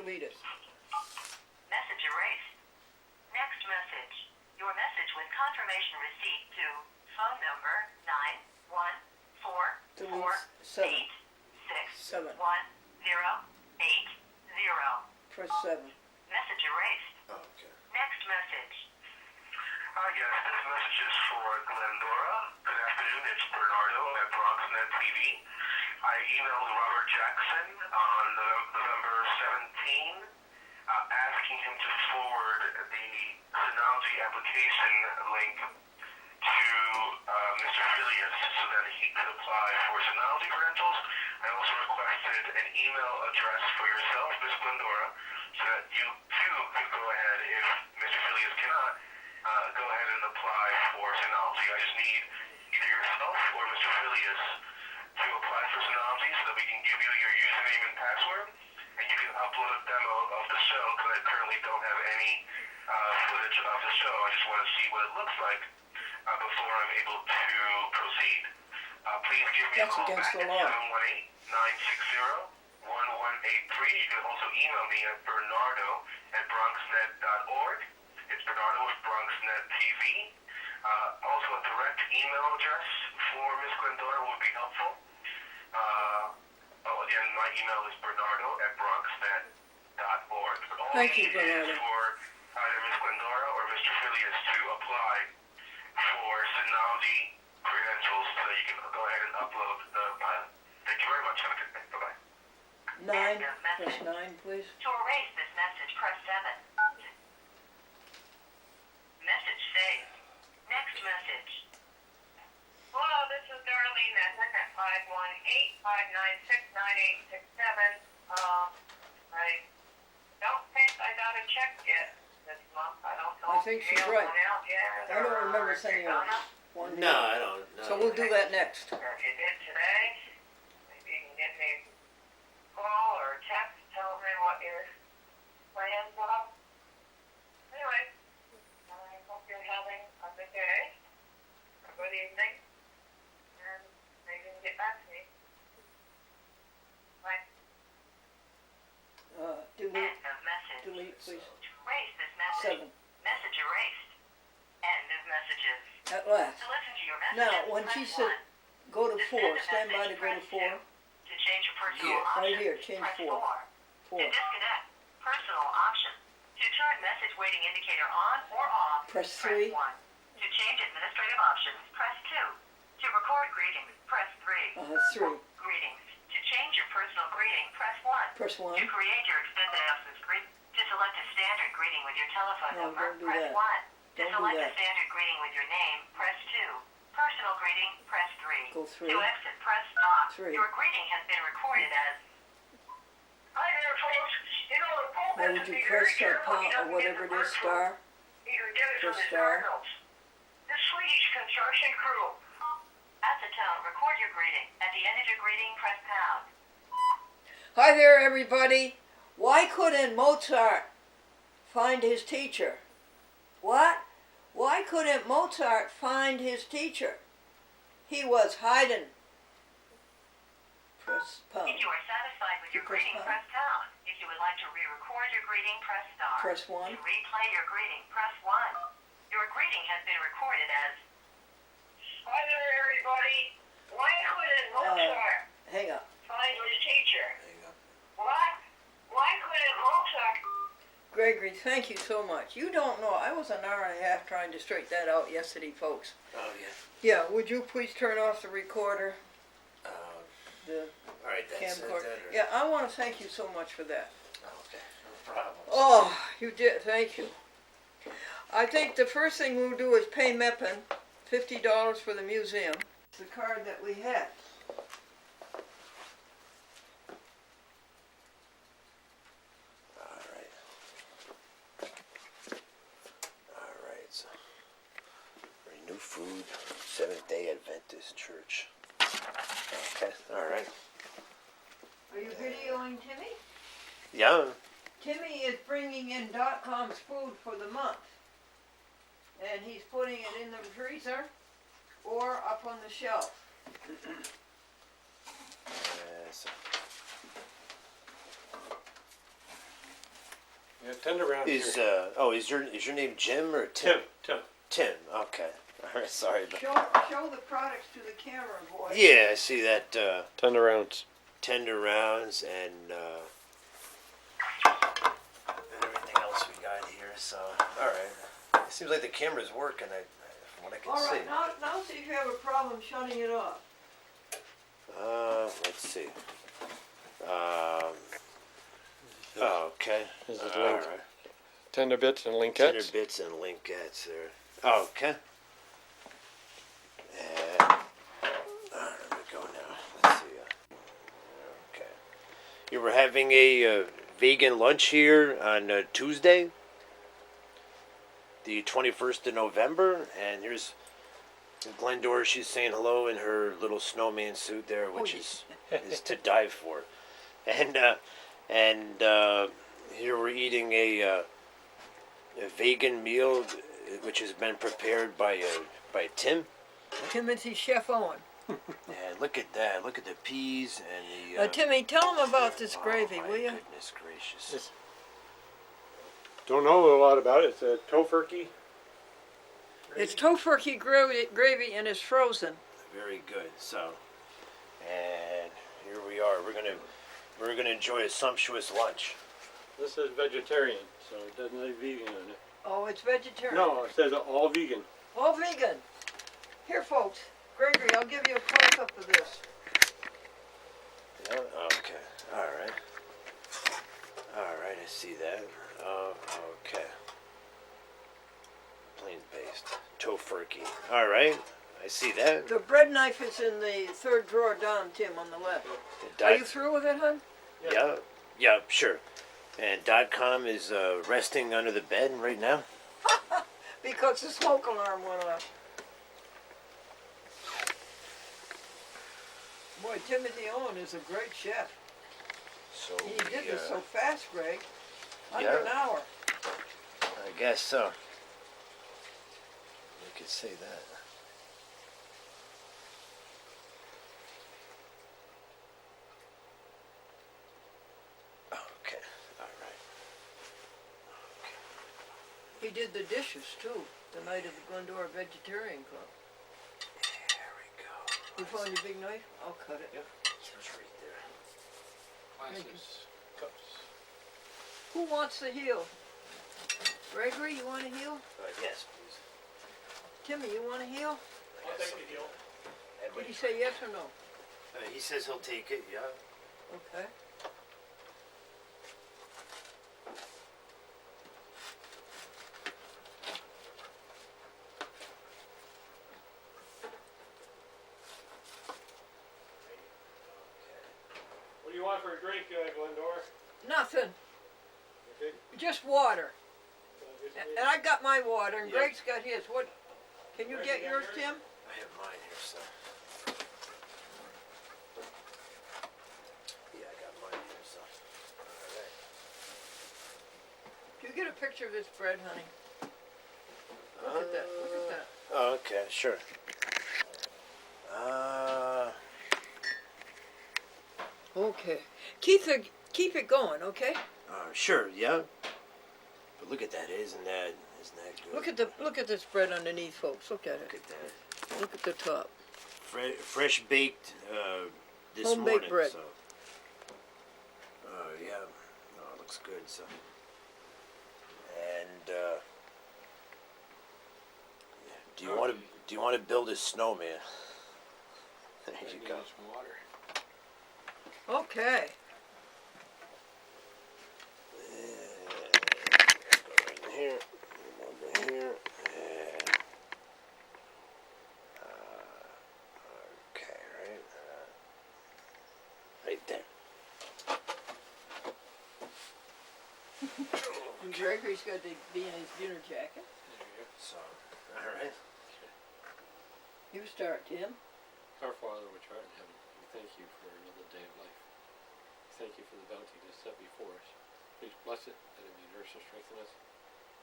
Speaker 1: delete it.
Speaker 3: Message erased. Next message. Your message with confirmation receipt to phone number 91448661080.
Speaker 1: Delete 7. Press 7.
Speaker 3: Message erased.
Speaker 5: Oh, okay.
Speaker 3: Next message.
Speaker 2: Yes, this message is for Glendora. Good afternoon, it's Bernardo at BronxNet TV. I emailed Robert Jackson on November 17, asking him to forward the Synology application link to Mr. Phileas so that he could apply for Synology credentials. I also requested an email address for yourself, Ms. Glendora, so that you too could go ahead if Mr. Phileas cannot. Go ahead and apply for Synology. I just need either yourself or Mr. Phileas to apply for Synology so that we can give you your username and password, and you can upload a demo of the show because I currently don't have any footage of the show. I just want to see what it looks like before I'm able to proceed. Please give me
Speaker 1: That's
Speaker 2: a call
Speaker 1: against
Speaker 2: back
Speaker 1: the
Speaker 2: at
Speaker 1: law.
Speaker 2: 718-960-1183. You can also email me at bernardo@bronxnet.org. It's Bernardo with BronxNet TV. Also, a direct email address for Ms. Glendora would be helpful. Again, my email is bernardo@bronxnet.org. But all
Speaker 1: Thank
Speaker 2: we
Speaker 1: you,
Speaker 2: need is
Speaker 1: Bernardo.
Speaker 2: for either Ms. Glendora or Mr. Phileas to apply for Synology credentials so that you can go ahead and upload the file. Thank you very much. Have a good day. Bye-bye.
Speaker 1: 9. Press 9, please.
Speaker 3: To erase this message, press 7. Message saved. Next message. Hello, this is Darlene Method at 518-596-9867. I don't think I got a check yet this month. I don't know.
Speaker 1: I think she's
Speaker 3: if the
Speaker 1: right.
Speaker 3: mail went out yet,
Speaker 1: I don't
Speaker 3: or
Speaker 1: remember
Speaker 3: if
Speaker 1: sending
Speaker 3: it's
Speaker 1: her
Speaker 3: gone up.
Speaker 1: one.
Speaker 5: No, I don't. No.
Speaker 1: So we'll do that next.
Speaker 3: Or if you did today, maybe you can give me a call or a text, tell me what your plans are. Anyway, I hope you're having a good day, a good evening, and maybe you can get back to me. Bye.
Speaker 1: Delete.
Speaker 3: End of message.
Speaker 1: Delete, please.
Speaker 3: To erase this message.
Speaker 1: 7.
Speaker 3: Message erased. End of messages.
Speaker 1: At last.
Speaker 3: To listen to your messages,
Speaker 1: Now, when
Speaker 3: press
Speaker 1: she said
Speaker 3: 1.
Speaker 1: go to
Speaker 3: To
Speaker 1: 4,
Speaker 3: send a
Speaker 1: stand by to
Speaker 3: message,
Speaker 1: go to
Speaker 3: press
Speaker 1: 4.
Speaker 3: 2. To change your personal
Speaker 5: Here,
Speaker 3: options,
Speaker 1: right here, change
Speaker 3: press
Speaker 1: 4.
Speaker 3: 4.
Speaker 1: 4.
Speaker 3: To disconnect, personal options. To turn message waiting indicator on or off,
Speaker 1: Press 3.
Speaker 3: 1. To change administrative options, press 2. To record greetings, press 3.
Speaker 1: 3.
Speaker 3: Greetings. To change your personal greeting, press 1.
Speaker 1: Press 1.
Speaker 3: To create your extended absence greeting, to select a standard greeting with your telephone
Speaker 1: No,
Speaker 3: number,
Speaker 1: don't do
Speaker 3: press
Speaker 1: that.
Speaker 3: 1. To
Speaker 1: Don't do
Speaker 3: select
Speaker 1: that.
Speaker 3: a standard greeting with your name, press 2. Personal greeting, press 3.
Speaker 1: Go 3.
Speaker 3: To exit, press stop.
Speaker 1: 3.
Speaker 3: Your greeting has been recorded as. Hi there, folks. You know, the Pope
Speaker 1: Now would you press or whatever it is, star?
Speaker 3: Either get it from
Speaker 1: Press
Speaker 3: his
Speaker 1: star.
Speaker 3: notes. The Swedish construction crew. At the tone, record your greeting. At the end of your greeting, press pound.
Speaker 1: Hi there, everybody. Why couldn't Mozart find his teacher? What? Why couldn't Mozart find his teacher? He was hiding. Press pound.
Speaker 3: If you are satisfied with your
Speaker 1: Press
Speaker 3: greeting,
Speaker 1: pound.
Speaker 3: press pound. If you would like to re-record your greeting, press star.
Speaker 1: Press 1.
Speaker 3: To replay your greeting, press 1. Your greeting has been recorded as. Hi there, everybody. Why couldn't Mozart
Speaker 1: Hang up.
Speaker 3: find his teacher?
Speaker 5: Hang up.
Speaker 3: What? Why couldn't Mozart?
Speaker 1: Gregory, thank you so much. You don't know, I was an hour and a half trying to straighten that out yesterday, folks.
Speaker 5: Oh yeah.
Speaker 1: Yeah, would you please turn off the recorder? The
Speaker 5: All right, that's
Speaker 1: camcorder.
Speaker 5: that. Or,
Speaker 1: Yeah, I want to thank you so much for that.
Speaker 5: Okay. No problem.
Speaker 1: Oh, you did, thank you. I think the first thing we'll do is pay Meppen $50 for the museum. The card that we had.
Speaker 5: All right. All right. So, Renew Food, Seventh-day Adventist Church. Okay. All right.
Speaker 1: Are you videoing Timmy?
Speaker 5: Yeah.
Speaker 1: Timmy is bringing in Dotcom's food for the month. And he's putting it in the freezer or up on the shelf.
Speaker 5: So,
Speaker 6: Yeah, tend around
Speaker 5: Is
Speaker 6: here.
Speaker 5: is your name Jim or Tim?
Speaker 6: Tim.
Speaker 5: Tim. Okay. All right. Sorry. But
Speaker 1: Show the products to the camera, boy.
Speaker 5: yeah, I see that
Speaker 6: Tend around.
Speaker 5: tender rounds and everything else we got here. So all right. It seems like the camera's working. From what I can
Speaker 1: All
Speaker 5: see.
Speaker 1: right, now see if you have a problem shutting it off.
Speaker 5: Let's see. Oh, okay.
Speaker 6: This is
Speaker 5: All
Speaker 6: link.
Speaker 5: right.
Speaker 6: Tender bits and
Speaker 5: Tender
Speaker 6: linkettes.
Speaker 5: bits and linkettes there. Oh, okay. And all right, let me go now. Let's see. Okay. You were having a vegan lunch here on Tuesday, the 21st of November, and here's Glendora. She's saying hello in her little snowman suit there, which is to die for. And here we're eating a vegan meal, which has been prepared by Tim.
Speaker 1: Timothy Chef Owen.
Speaker 5: And look at that! Look at the peas and the.
Speaker 1: Timmy, tell him about this gravy,
Speaker 5: my
Speaker 1: will you?
Speaker 5: Goodness gracious!
Speaker 6: Yes. Don't know a lot about it. It's a tofurkey.
Speaker 1: It's tofurkey gravy and it's frozen.
Speaker 5: Very good. So, and here we are. We're gonna enjoy a sumptuous lunch.
Speaker 6: This is vegetarian, so it doesn't say vegan on it.
Speaker 1: Oh, it's vegetarian.
Speaker 6: No, it says all vegan.
Speaker 1: All vegan. Here, folks. Gregory, I'll give you a close-up of this.
Speaker 5: Yeah. Okay. All right. All right. I see that. Okay. Plain paste. Tofurkey. All right. I see that.
Speaker 1: The bread knife is in the third drawer down, Tim, on the left. Are you through with it, hon?
Speaker 5: Yeah. Yeah. Sure. And Dotcom is resting under the bed right now.
Speaker 1: Because the smoke alarm went off. Boy, Timothy Owen is a great chef.
Speaker 5: So
Speaker 1: He did
Speaker 5: we,
Speaker 1: this so fast, Greg. Under
Speaker 5: yeah.
Speaker 1: an hour.
Speaker 5: I guess so. You could say that. Okay. All right.
Speaker 1: He did the dishes, too, the night of the Glendora Vegetarian Club.
Speaker 5: There we go.
Speaker 1: You found your big knife? I'll cut it.
Speaker 5: Yep. It's right there.
Speaker 6: Glasses, cups.
Speaker 1: Who wants the heel? Gregory, you want a heel?
Speaker 5: Yes, please.
Speaker 1: Timmy, you want a heel?
Speaker 5: I'll take the deal.
Speaker 1: Did he say yes or no?
Speaker 5: He says he'll take it, yeah.
Speaker 1: Okay.
Speaker 6: What do you want for a drink, Glendora?
Speaker 1: Nothing.
Speaker 6: Okay.
Speaker 1: Just water. And I got my water, and
Speaker 5: Yep.
Speaker 1: Greg's got his. What? Can you get yours, Tim?
Speaker 5: I have mine here, so. Yeah, I got mine here, so. Alright.
Speaker 1: Do you get a picture of this bread, honey? Look at that. Look at that.
Speaker 5: Oh, okay, sure.
Speaker 1: Okay. Keep it going, okay?
Speaker 5: Sure, yeah. But look at that, isn't that good?
Speaker 1: Look at this bread underneath, folks. Look at
Speaker 5: Look
Speaker 1: it.
Speaker 5: at that.
Speaker 1: Look at the top.
Speaker 5: Fresh baked this
Speaker 1: Home-baked
Speaker 5: morning.
Speaker 1: bread.
Speaker 5: So. Oh yeah. No, it looks good. So. And do you want to build a snowman? There you go.
Speaker 6: Some water.
Speaker 1: Okay.
Speaker 5: Go in here. Over here. And okay, right. Right there.
Speaker 1: And Gregory's got to be in his dinner jacket.
Speaker 5: So, all right.
Speaker 1: You start, Tim.
Speaker 6: Our Father which art in heaven, we thank you for another day of life. We thank you for the bounty that's set before us. Please bless it, that it may nourish and strengthen us,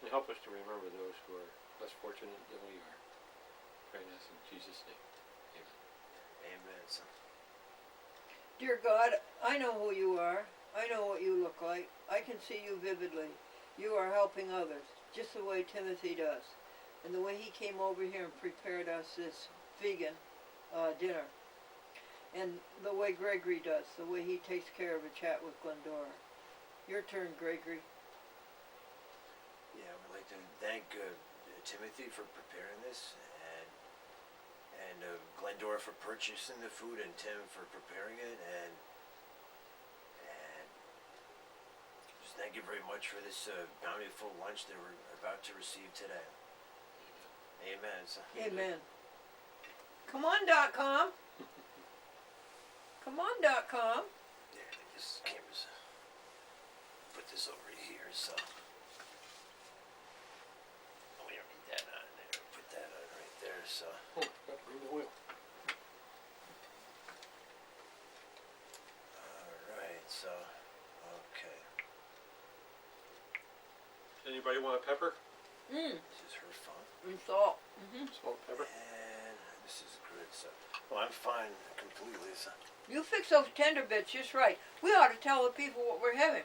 Speaker 6: and help us to remember those who are less fortunate than we are. Praying this in Jesus' name. Amen.
Speaker 5: Amen. So,
Speaker 1: Dear God, I know who you are. I know what you look like. I can see you vividly. You are helping others, just the way Timothy does. And the way he came over here and prepared us this vegan dinner. And the way Gregory does, the way he takes care of a chat with Glendora. Your turn, Gregory.
Speaker 5: Yeah, I would like to thank Timothy for preparing this, and Glendora for purchasing the food, and Tim for preparing it, and just thank you very much for this bountiful lunch that we're about to receive today. Amen. So,
Speaker 1: Amen. Come on, Dotcom. Come on, Dotcom.
Speaker 5: yeah, I think this camera's. Put this over here, so. Oh, we don't need that on there. Put that on right there, so.
Speaker 6: Oh, got to bring the wheel.
Speaker 5: Alright, so. Okay.
Speaker 6: Anybody want a pepper?
Speaker 5: This is her phone.
Speaker 1: And salt.
Speaker 6: Salt, pepper.
Speaker 5: And this is good, so. Well, I'm fine completely, so.
Speaker 1: You fix those tender bits just right. We ought to tell the people what we're having.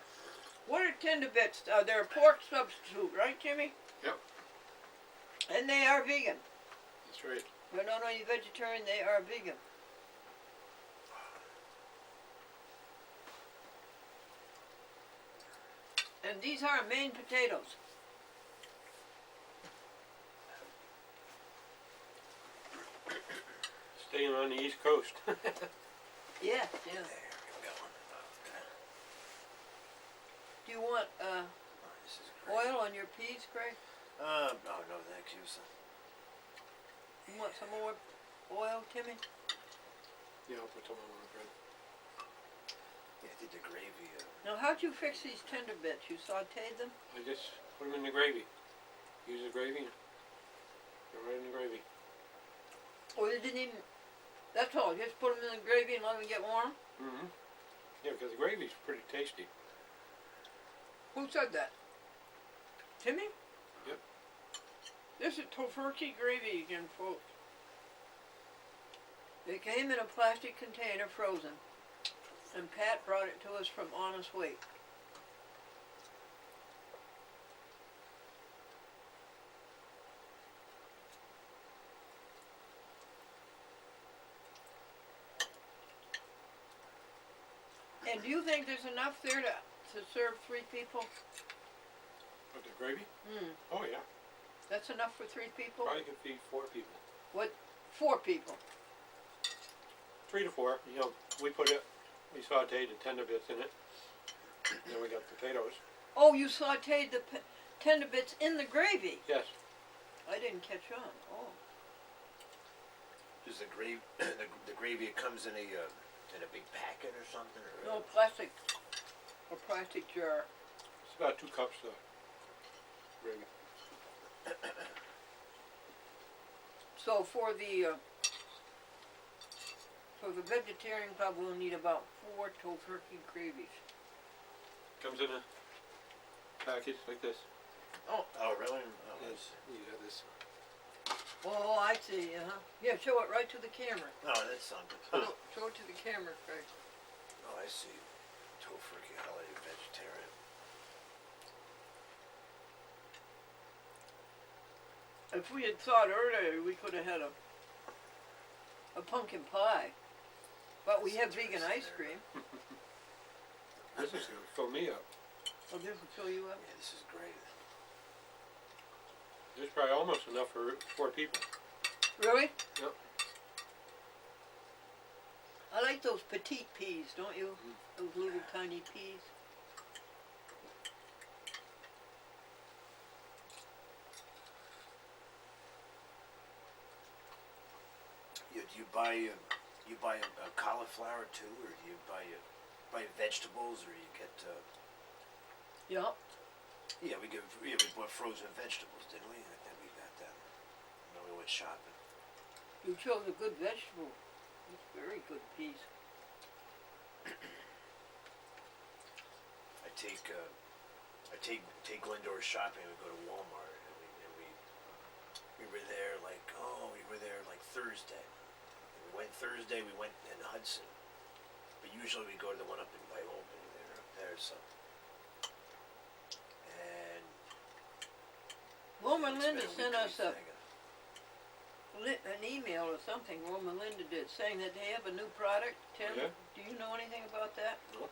Speaker 1: What are tender bits? They're a pork substitute, right, Jimmy?
Speaker 6: Yep.
Speaker 1: And they are vegan.
Speaker 6: That's right.
Speaker 1: They're not only vegetarian, they are vegan. And these are Maine potatoes.
Speaker 6: Staying on the East Coast.
Speaker 1: Yeah.
Speaker 5: There we go. Okay.
Speaker 1: Do you want
Speaker 5: Oh, this is great.
Speaker 1: oil on your peas, Greg?
Speaker 5: Oh, no, thank you, so.
Speaker 1: You want some more oil, Timmy?
Speaker 6: Yeah, I'll put some on the bread.
Speaker 5: Yeah, I did the gravy.
Speaker 1: Now, how'd you fix these tender bits? You sauteed them?
Speaker 6: I just put them in the gravy. Use the gravy and put them right in the gravy.
Speaker 1: Or you didn't even... That's all. Just put them in the gravy and let them get warm?
Speaker 6: Mm-hmm. Yeah, because the gravy's pretty tasty.
Speaker 1: Who said that? Timmy?
Speaker 6: Yep.
Speaker 1: This is tofurkey gravy again, folks. It came in a plastic container, frozen. And Pat brought it to us from Honest Weight. And do you think there's enough there to serve 3 people?
Speaker 6: With the gravy? Oh, yeah.
Speaker 1: That's enough for 3 people?
Speaker 6: Probably could feed 4 people.
Speaker 1: What? 4 people.
Speaker 6: 3 to 4. You know, we sauteed the tender bits in it. Then we got potatoes.
Speaker 1: Oh, you sauteed the tender bits in the gravy?
Speaker 6: Yes.
Speaker 1: I didn't catch on. Oh.
Speaker 5: Does the gravy, the gravy, it comes in a big packet or something? Or
Speaker 1: No, plastic. A plastic jar.
Speaker 6: It's about 2 cups of gravy.
Speaker 1: So for the vegetarian club, we'll need about 4 tofurkey gravies.
Speaker 6: Comes in a package like this.
Speaker 5: Oh, really? Oh,
Speaker 6: Yes. You got this.
Speaker 1: Oh, I see. Yeah, show it right to the camera.
Speaker 5: Oh, that's something.
Speaker 1: Show it to the camera, Craig.
Speaker 5: Oh, I see. Tofurkey holiday vegetarian.
Speaker 1: If we had thought earlier, we could have had a pumpkin pie. But we have vegan ice cream.
Speaker 6: This is going to fill me up.
Speaker 1: Oh, this will fill you up?
Speaker 5: Yeah, this is great.
Speaker 6: There's probably almost enough for 4 people.
Speaker 1: Really?
Speaker 6: Yep.
Speaker 1: I like those petite peas, don't you? Those little tiny peas.
Speaker 5: Do you buy a cauliflower too, or do you buy vegetables, or you get?
Speaker 1: Yep.
Speaker 5: Yeah, we bought frozen vegetables, didn't we? I think we got that when we went shopping.
Speaker 1: You chose a good vegetable. It's very good peas.
Speaker 5: I take Glendora shopping. We go to Walmart, and we were there like Thursday. We went Thursday. We went in Hudson, but usually we go to the one up by Albany. They're up there, so. And
Speaker 1: Woman
Speaker 5: It's
Speaker 1: Linda
Speaker 5: been a
Speaker 1: sent
Speaker 5: weekly
Speaker 1: us a
Speaker 5: thing.
Speaker 1: an email or something, Woman Linda did, saying that they have a new product. Tim,
Speaker 6: Yeah.
Speaker 1: do you know anything about that?
Speaker 6: No.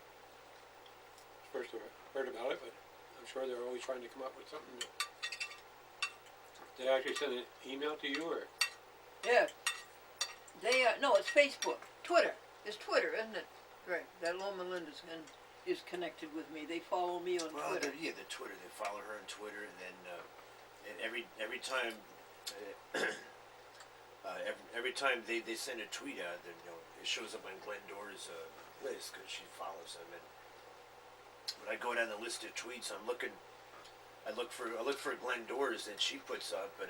Speaker 6: First I heard about it, but I'm sure they're always trying to come up with something new. Did they actually send an email to you, or?
Speaker 1: Yeah. They, no, it's Facebook. Twitter. It's Twitter, isn't it? Greg, that Woman Linda's is connected with me. They follow me on
Speaker 5: Well,
Speaker 1: Twitter.
Speaker 5: yeah, the Twitter. They follow her on Twitter, and then and every time, every time they send a tweet out, then it shows up on Glendora's list because she follows them. And when I go down the list of tweets, I look for Glendora's that she puts up, but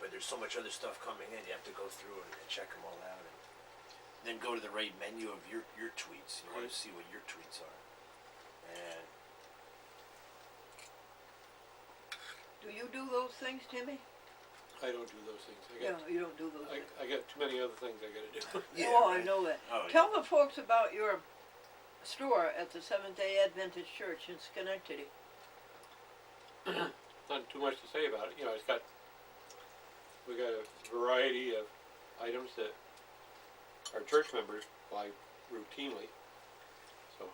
Speaker 5: there's so much other stuff coming in. You have to go through and check them all out, and then go to the right menu of your tweets. You want to see what your tweets are, and.
Speaker 1: Do you do those things, Timmy?
Speaker 6: I don't do those things.
Speaker 1: Yeah, you don't do those things.
Speaker 6: I got too many other things I gotta do.
Speaker 5: Yeah,
Speaker 1: Oh,
Speaker 5: right.
Speaker 1: I know that.
Speaker 5: Oh,
Speaker 1: Tell the folks about your store at the Seventh-day Adventist Church in Schenectady.
Speaker 6: Not too much to say about it. We got a variety of items that our church members buy routinely. So,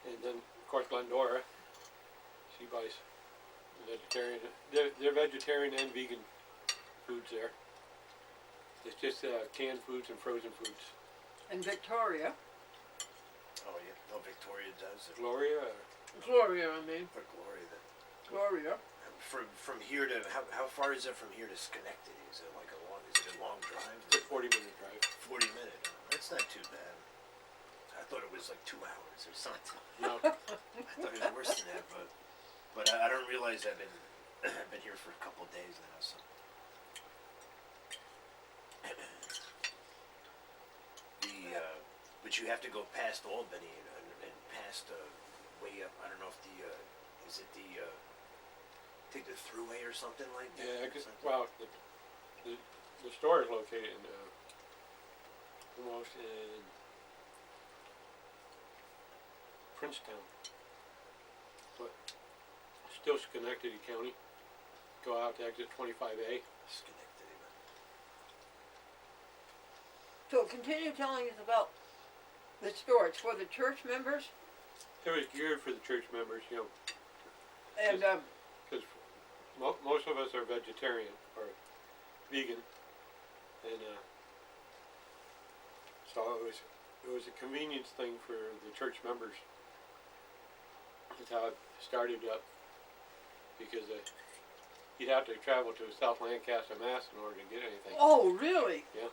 Speaker 6: and then of course Glendora, she buys vegetarian. They're vegetarian and vegan foods there. It's just canned foods and frozen foods.
Speaker 1: And Victoria.
Speaker 5: Oh yeah, no, Victoria does it.
Speaker 6: Gloria,
Speaker 1: Gloria, I mean.
Speaker 5: Or Gloria.
Speaker 1: Gloria.
Speaker 5: From here to how far is it from here to Schenectady? Is it like a long drive?
Speaker 6: it's a 40-minute drive.
Speaker 5: 40 minutes. That's not too bad. I thought it was like 2 hours or something.
Speaker 6: No,
Speaker 5: I thought it was worse than that, but I don't realize I've been here for a couple of days now. So. But you have to go past Albany and past way up. I don't know if is it take the thruway or something like that.
Speaker 6: yeah, well, the store is located in almost in Princetown, but still Schenectady County. Go out to exit 25A.
Speaker 5: Schenectady.
Speaker 1: So continue telling us about the store. It's for the church members.
Speaker 6: It was geared for the church members,
Speaker 1: And
Speaker 6: because most of us are vegetarian or vegan, and so it was a convenience thing for the church members. That's how it started up, because you'd have to travel to South Lancaster, Mass, in order to get anything.
Speaker 1: oh, really?
Speaker 6: Yeah.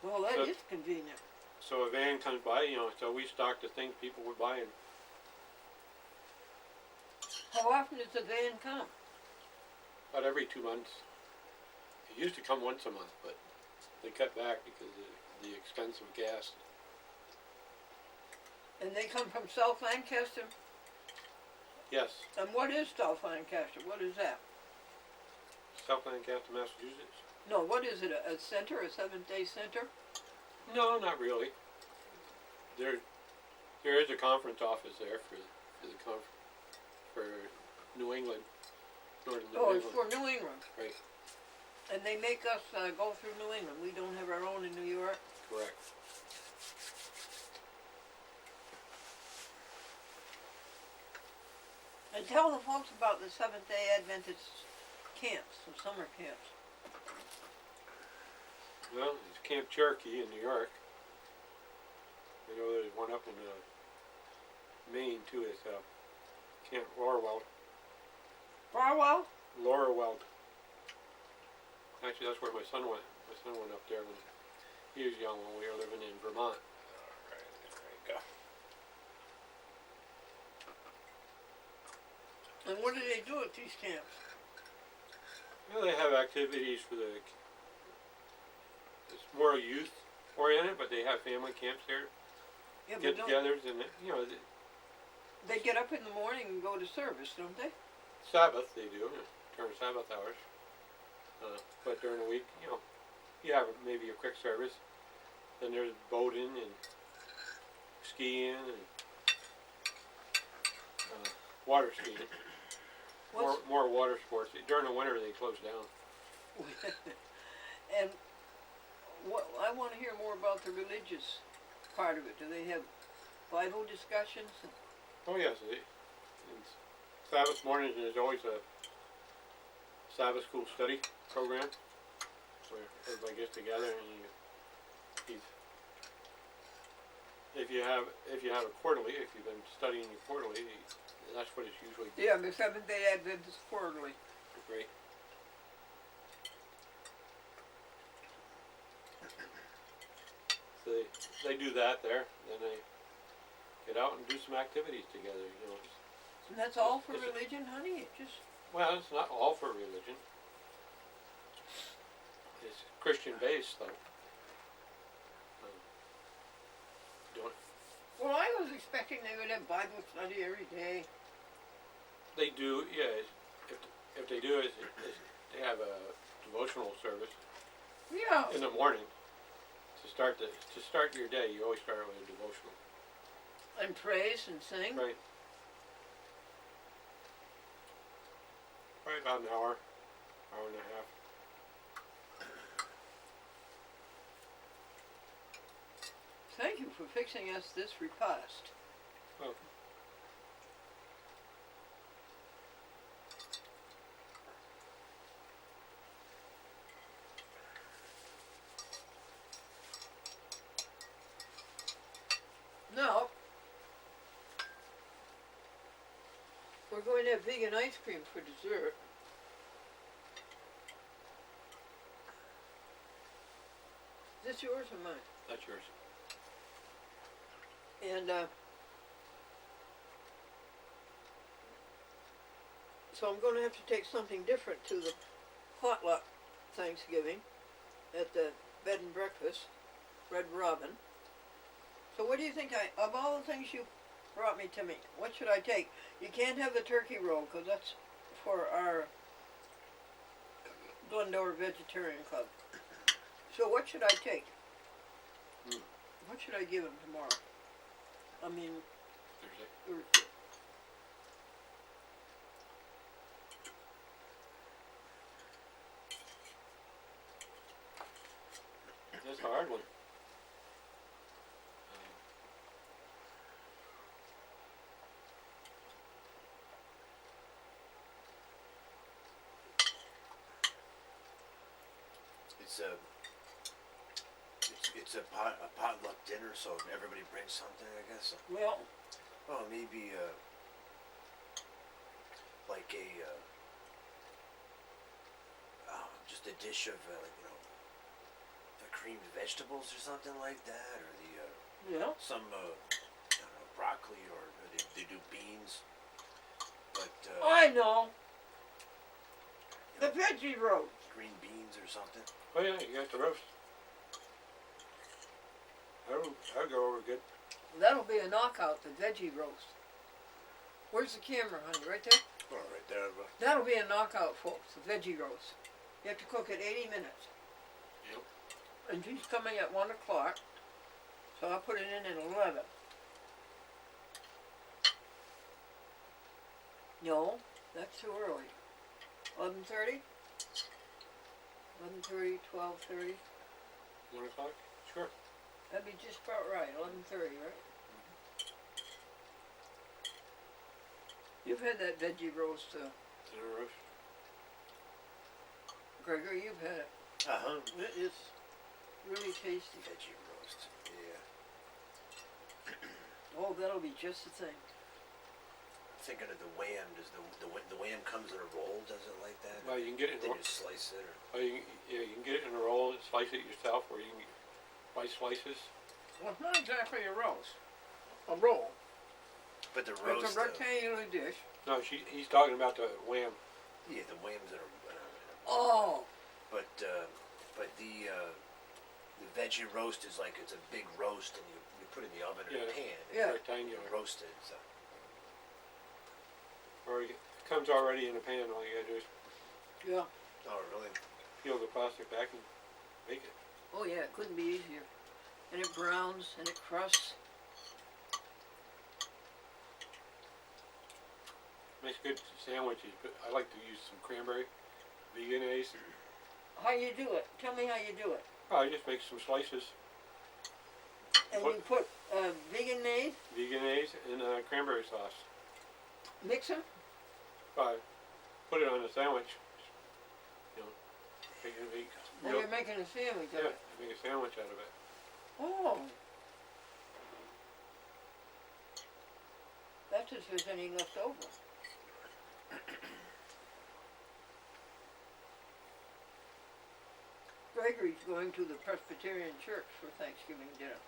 Speaker 1: Well, that
Speaker 6: So-
Speaker 1: is convenient.
Speaker 6: So a van comes by, so we stock the things people were buying.
Speaker 1: How often does the van come?
Speaker 6: About every 2 months. It used to come once a month, but they cut back because of the expense of gas.
Speaker 1: And they come from South Lancaster?
Speaker 6: Yes,
Speaker 1: And what is South Lancaster? What is that?
Speaker 6: South Lancaster, Massachusetts.
Speaker 1: No, what is it? A center? A Seventh-day center?
Speaker 6: No, not really. There is a conference office there for New England, Northern New
Speaker 1: Oh, it's
Speaker 6: England.
Speaker 1: for New England.
Speaker 6: Right,
Speaker 1: And they make us go through New England. We don't have our own in New York.
Speaker 6: correct.
Speaker 1: And tell the folks about the Seventh-day Adventist camps, the summer camps.
Speaker 6: Well, there's Camp Cherokee in New York. I know there's one up in Maine too. It's Camp Laurelweld.
Speaker 1: Farwell?
Speaker 6: Laurelweld. Actually, that's where my son went. My son went up there when he was young, when we were living in Vermont.
Speaker 5: Alright, there you go.
Speaker 1: And what do they do at these camps?
Speaker 6: Well, they have activities for it's more youth oriented, but they have family camps there,
Speaker 1: Yeah, but
Speaker 6: get-togethers, and
Speaker 1: they get up in the morning and go to service, don't they?
Speaker 6: Sabbath they do during Sabbath hours. But during the week, you have maybe a quick service. Then there's boating and skiing and water skiing.
Speaker 1: What's,
Speaker 6: More water sports. During the winter they close down.
Speaker 1: and what, I wanna hear more about the religious part of it. Do they have Bible discussions?
Speaker 6: Oh yes, it's Sabbath mornings there's always a Sabbath school study program where everybody gets together and if you have a quarterly, if you've been studying your quarterly, that's what it's usually.
Speaker 1: Yeah, the Seventh-day Adventist quarterly.
Speaker 6: Great. So they do that there, then they get out and do some activities together, you know.
Speaker 1: And that's all for
Speaker 6: It's a-
Speaker 1: religion, honey? It just,
Speaker 6: Well, it's not all for religion. It's Christian based though. Don't
Speaker 1: well, I was expecting they would have Bible study every day.
Speaker 6: they do? Yeah. If they do, they have a devotional service
Speaker 1: Yeah.
Speaker 6: in the morning to start your day. You always start with a devotional.
Speaker 1: And praise and sing.
Speaker 6: Right. Right about an hour and a half.
Speaker 1: Thank you for fixing us this repast.
Speaker 6: Oh.
Speaker 1: Now, we're going to have vegan ice cream for dessert. Is this yours or mine?
Speaker 6: That's yours.
Speaker 1: And, so I'm gonna have to take something different to the potluck Thanksgiving at the bed and breakfast, Red Robin. So what do you think of all the things you brought me to me, what should I take? You can't have the turkey roll, 'cause that's for our Glendora Vegetarian Club. So what should I take? What should I give him tomorrow? I mean,
Speaker 6: Thursday.
Speaker 1: Thursday.
Speaker 6: That's a hard one.
Speaker 5: It's a potluck dinner, so everybody brings something, I guess.
Speaker 1: Well,
Speaker 5: Oh, maybe like just a dish of the creamed vegetables or something like that, or
Speaker 1: yeah.
Speaker 5: some I don't know, broccoli, or they do beans. But
Speaker 1: I know.
Speaker 5: you
Speaker 1: The
Speaker 5: know,
Speaker 1: veggie roast.
Speaker 5: green beans or something.
Speaker 6: Oh yeah, you got the roast. That'll go over good.
Speaker 1: That'll be a knockout, the veggie roast. Where's the camera, honey? Right there?
Speaker 5: Oh, right there.
Speaker 1: That'll be a knockout, folks, the veggie roast. You have to cook it 80 minutes.
Speaker 6: Yep.
Speaker 1: And she's coming at 1 o'clock, so I'll put it in at 11. No, that's too early. 11:30? 11:30, 12:30.
Speaker 6: 1 o'clock? Sure.
Speaker 1: That'd be just about right, 11:30, right? You've had that veggie roast,
Speaker 6: Dinner roast.
Speaker 1: Gregor, you've had it.
Speaker 5: Uh-huh.
Speaker 1: It is really tasty.
Speaker 5: Veggie roast. Yeah.
Speaker 1: Oh, that'll be just the thing.
Speaker 5: Thinking of the wham. Does the wham comes in a roll? Does it like that?
Speaker 6: Well, you can get it in
Speaker 5: Then
Speaker 6: roll.
Speaker 5: you slice it, or
Speaker 6: Oh, you can get it in a roll and slice it yourself, or you can buy slices.
Speaker 1: Well, it's not exactly a roast. A roll.
Speaker 5: but the roast.
Speaker 1: It's a rectangular dish.
Speaker 6: No, he's talking about the wham.
Speaker 5: Yeah, the whams that are.
Speaker 1: Oh.
Speaker 5: But the veggie roast is like it's a big roast, and you put it in the oven in a
Speaker 6: Yeah.
Speaker 5: pan.
Speaker 1: Yeah.
Speaker 6: Rectangular.
Speaker 5: And roast it. So.
Speaker 6: Or it comes already in a pan. All you gotta do is
Speaker 1: Yeah.
Speaker 5: Oh, really?
Speaker 6: peel the plastic back and bake it.
Speaker 1: Oh yeah, it couldn't be easier. And it browns and it crusts.
Speaker 6: makes good sandwiches, but I like to use some cranberry, veganese.
Speaker 1: How you do it? Tell me how you do it.
Speaker 6: Oh, I just make some slices,
Speaker 1: And
Speaker 6: What?
Speaker 1: you put veganese,
Speaker 6: veganese, and cranberry sauce.
Speaker 1: mix them.
Speaker 6: Put it on a sandwich. You know, make
Speaker 1: Now you're making a sandwich of
Speaker 6: yeah,
Speaker 1: it.
Speaker 6: make a sandwich out of it.
Speaker 1: Oh. That's if there's any left over. Gregory's going to the Presbyterian Church for Thanksgiving dinner.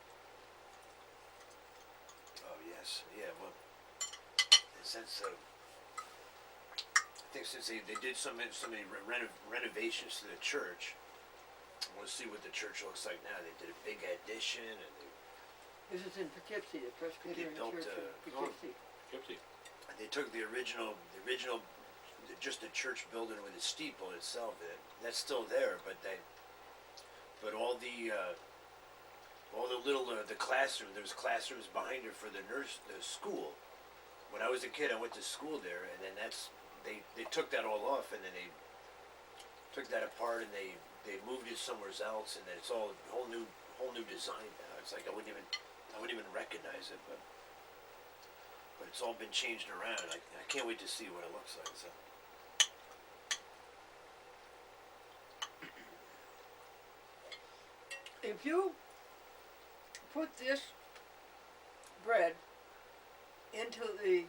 Speaker 5: Oh yes, yeah. Well, since I think since they did so many renovations to the church, I want to see what the church looks like now. They did a big addition, and
Speaker 1: This is in Poughkeepsie, the Presbyterian
Speaker 5: built,
Speaker 1: Church in Poughkeepsie.
Speaker 6: Gypsy.
Speaker 5: they took the original, just the church building with the steeple itself. That's still there, but all the little the classroom. There's classrooms behind her for the school. When I was a kid, I went to school there, and then they took that all off, and then they took that apart, and they moved it somewhere else, and then it's all whole new design now. It's like I wouldn't even recognize it, but it's all been changed around. I can't wait to see what it looks like. So.
Speaker 1: If you put this bread into the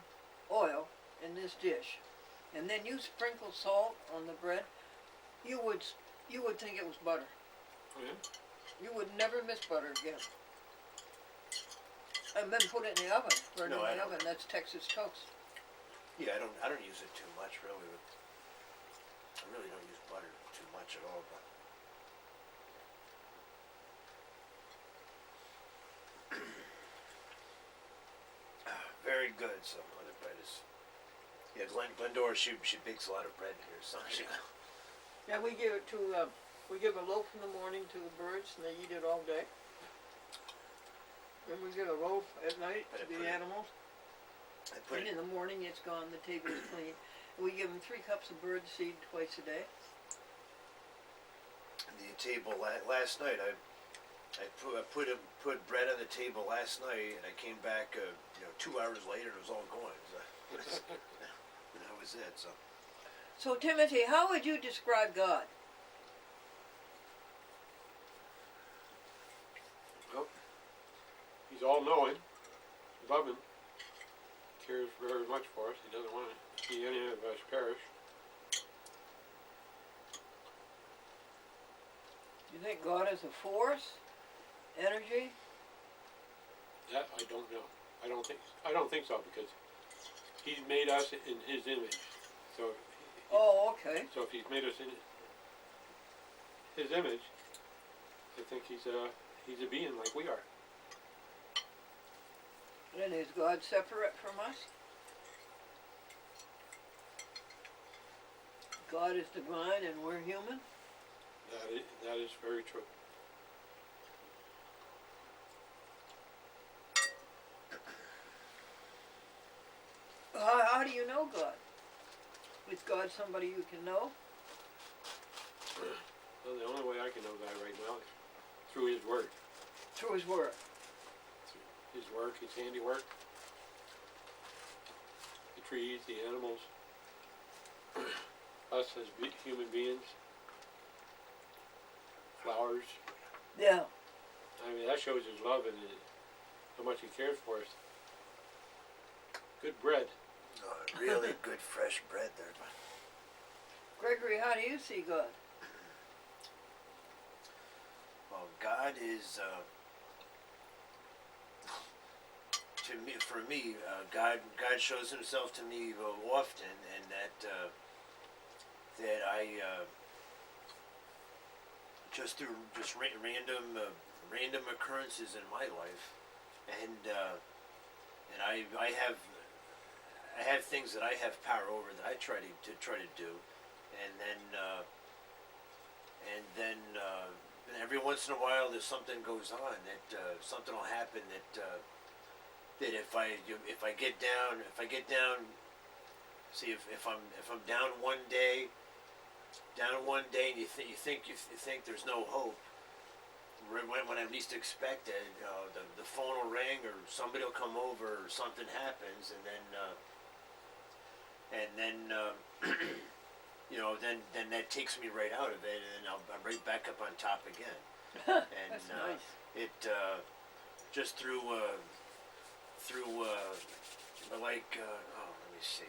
Speaker 1: oil in this dish, and then you sprinkle salt on the bread, you would think it was butter.
Speaker 6: Oh, yeah?
Speaker 1: You would never miss butter again. And then put it in the oven. Burn
Speaker 5: No,
Speaker 1: it
Speaker 5: I
Speaker 1: in the
Speaker 5: don't.
Speaker 1: oven. That's Texas toast.
Speaker 5: Yeah, I don't use it too much, really. I really don't use butter too much at all, but. Very good. So the bread is. Yeah, Glendora. She bakes a lot of bread here, so she.
Speaker 1: Yeah, we give it to we give a loaf in the morning to the birds, and they eat it all day. Then we give a loaf at night to the animals. And in the morning, it's gone. The table is clean. And we give them 3 cups of bird seed twice a day.
Speaker 5: The table last night. I put bread on the table last night, and I came back 2 hours later, and it was all gone. And that was it.
Speaker 1: So Timothy, how would you describe God?
Speaker 6: Well, he's all-knowing, loving, cares very much for us. He doesn't want to see any of us perish.
Speaker 1: You think God is a force, energy?
Speaker 6: That I don't know. I don't think so, because he's made us in his image. So
Speaker 1: Oh, okay.
Speaker 6: So if he's made us in his image, I think he's a being like we are.
Speaker 1: Then is God separate from us? God is divine and we're human?
Speaker 6: That is very true.
Speaker 1: How do you know God? Is God somebody you can know?
Speaker 6: Well, the only way I can know God right now is through his word.
Speaker 1: Through his word.
Speaker 6: His work, his handiwork. The trees, the animals. Us as human beings. Flowers.
Speaker 1: Yeah.
Speaker 6: I mean, that shows his love and how much he cares for us. Good bread.
Speaker 5: Really good fresh bread there.
Speaker 1: Gregory, how do you see God?
Speaker 5: Well, God is for me. God shows Himself to me often, and that I just through random occurrences in my life, and I have things that I have power over that I try to do, and then every once in a while there's something goes on that something will happen that if I get down See, if I'm down one day, and you think there's no hope, when I least expect it, the phone will ring or somebody will come over or something happens, and then then that takes me right out of it, and I'm right back up on top again. And
Speaker 1: That's nice.
Speaker 5: it just through let me see.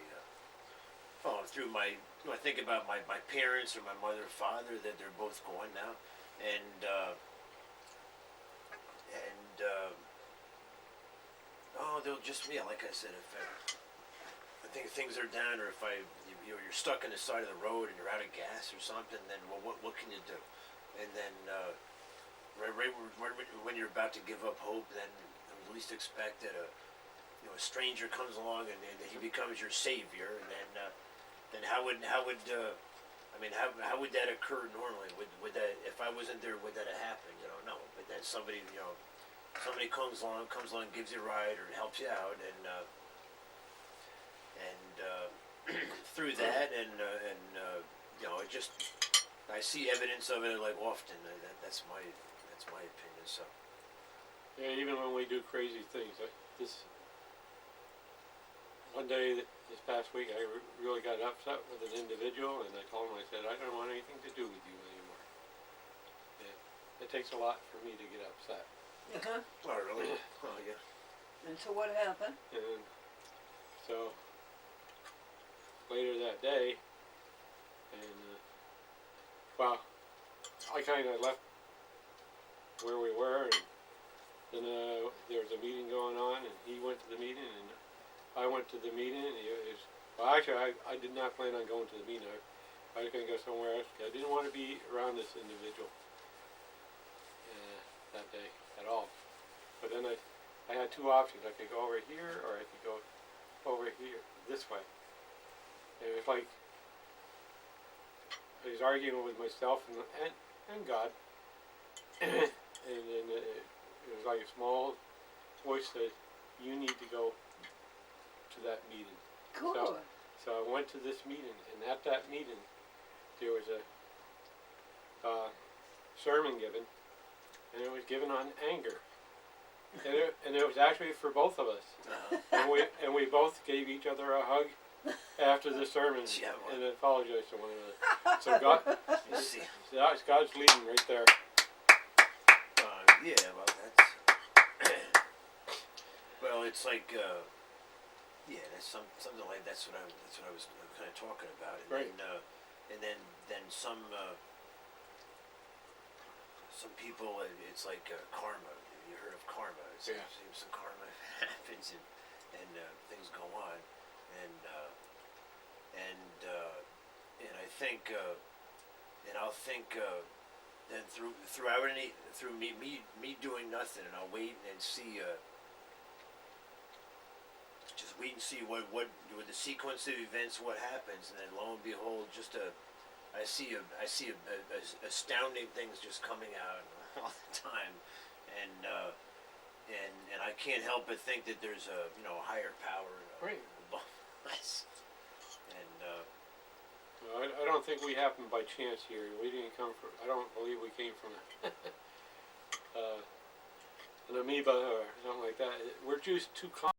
Speaker 5: Through I think about my parents or my mother or father, that they're both gone now, and they'll just, like I said, if I think things are down, or if you're stuck on the side of the road and you're out of gas or something, then what can you do? And then right when you're about to give up hope, then at least expect that a stranger comes along and he becomes your savior, and then how would that occur normally? Would that, if I wasn't there, would that have happened? No. But then somebody comes along, gives you a ride or helps you out, and through that, and it just, I see evidence of it like often. That's my opinion. So.
Speaker 6: Yeah, even when we do crazy things, this one day this past week, I really got upset with an individual, and I told him, I said, I don't want anything to do with you anymore. It takes a lot for me to get upset.
Speaker 1: Uh-huh.
Speaker 5: Oh, really? Oh, yeah.
Speaker 1: And so what happened?
Speaker 6: And so later that day, and I kind of left where we were, and then there was a meeting going on, and he went to the meeting, and I went to the meeting, and actually I did not plan on going to the meeting. I was going to go somewhere else. I didn't want to be around this individual that day at all. But then I had two options. I could go over here, or I could go over here, this way. And it was like I was arguing with myself and God, and then it was like a small voice said, "You need to go to that meeting."
Speaker 1: Cool.
Speaker 6: So I went to this meeting, and at that meeting there was a sermon given, and it was given on anger, and it was actually for both of us, and we both gave each other a hug after the sermon, and apologized to one another. So God, that's God's leading right there.
Speaker 5: Well, that's well, it's like that's something like that's what I was kind of talking about, and
Speaker 6: right.
Speaker 5: then some people, it's like karma. You heard of karma? Some karma happens, and things go on, and I think and I'll think then through me doing nothing, and I'll wait and see. Just wait and see what with the sequence of events, what happens, and then lo and behold, I see astounding things just coming out all the time, and I can't help but think that there's a higher power above us, and
Speaker 6: I don't think we happened by chance here. We didn't come from. I don't believe we came from an amoeba or something like that. We're just too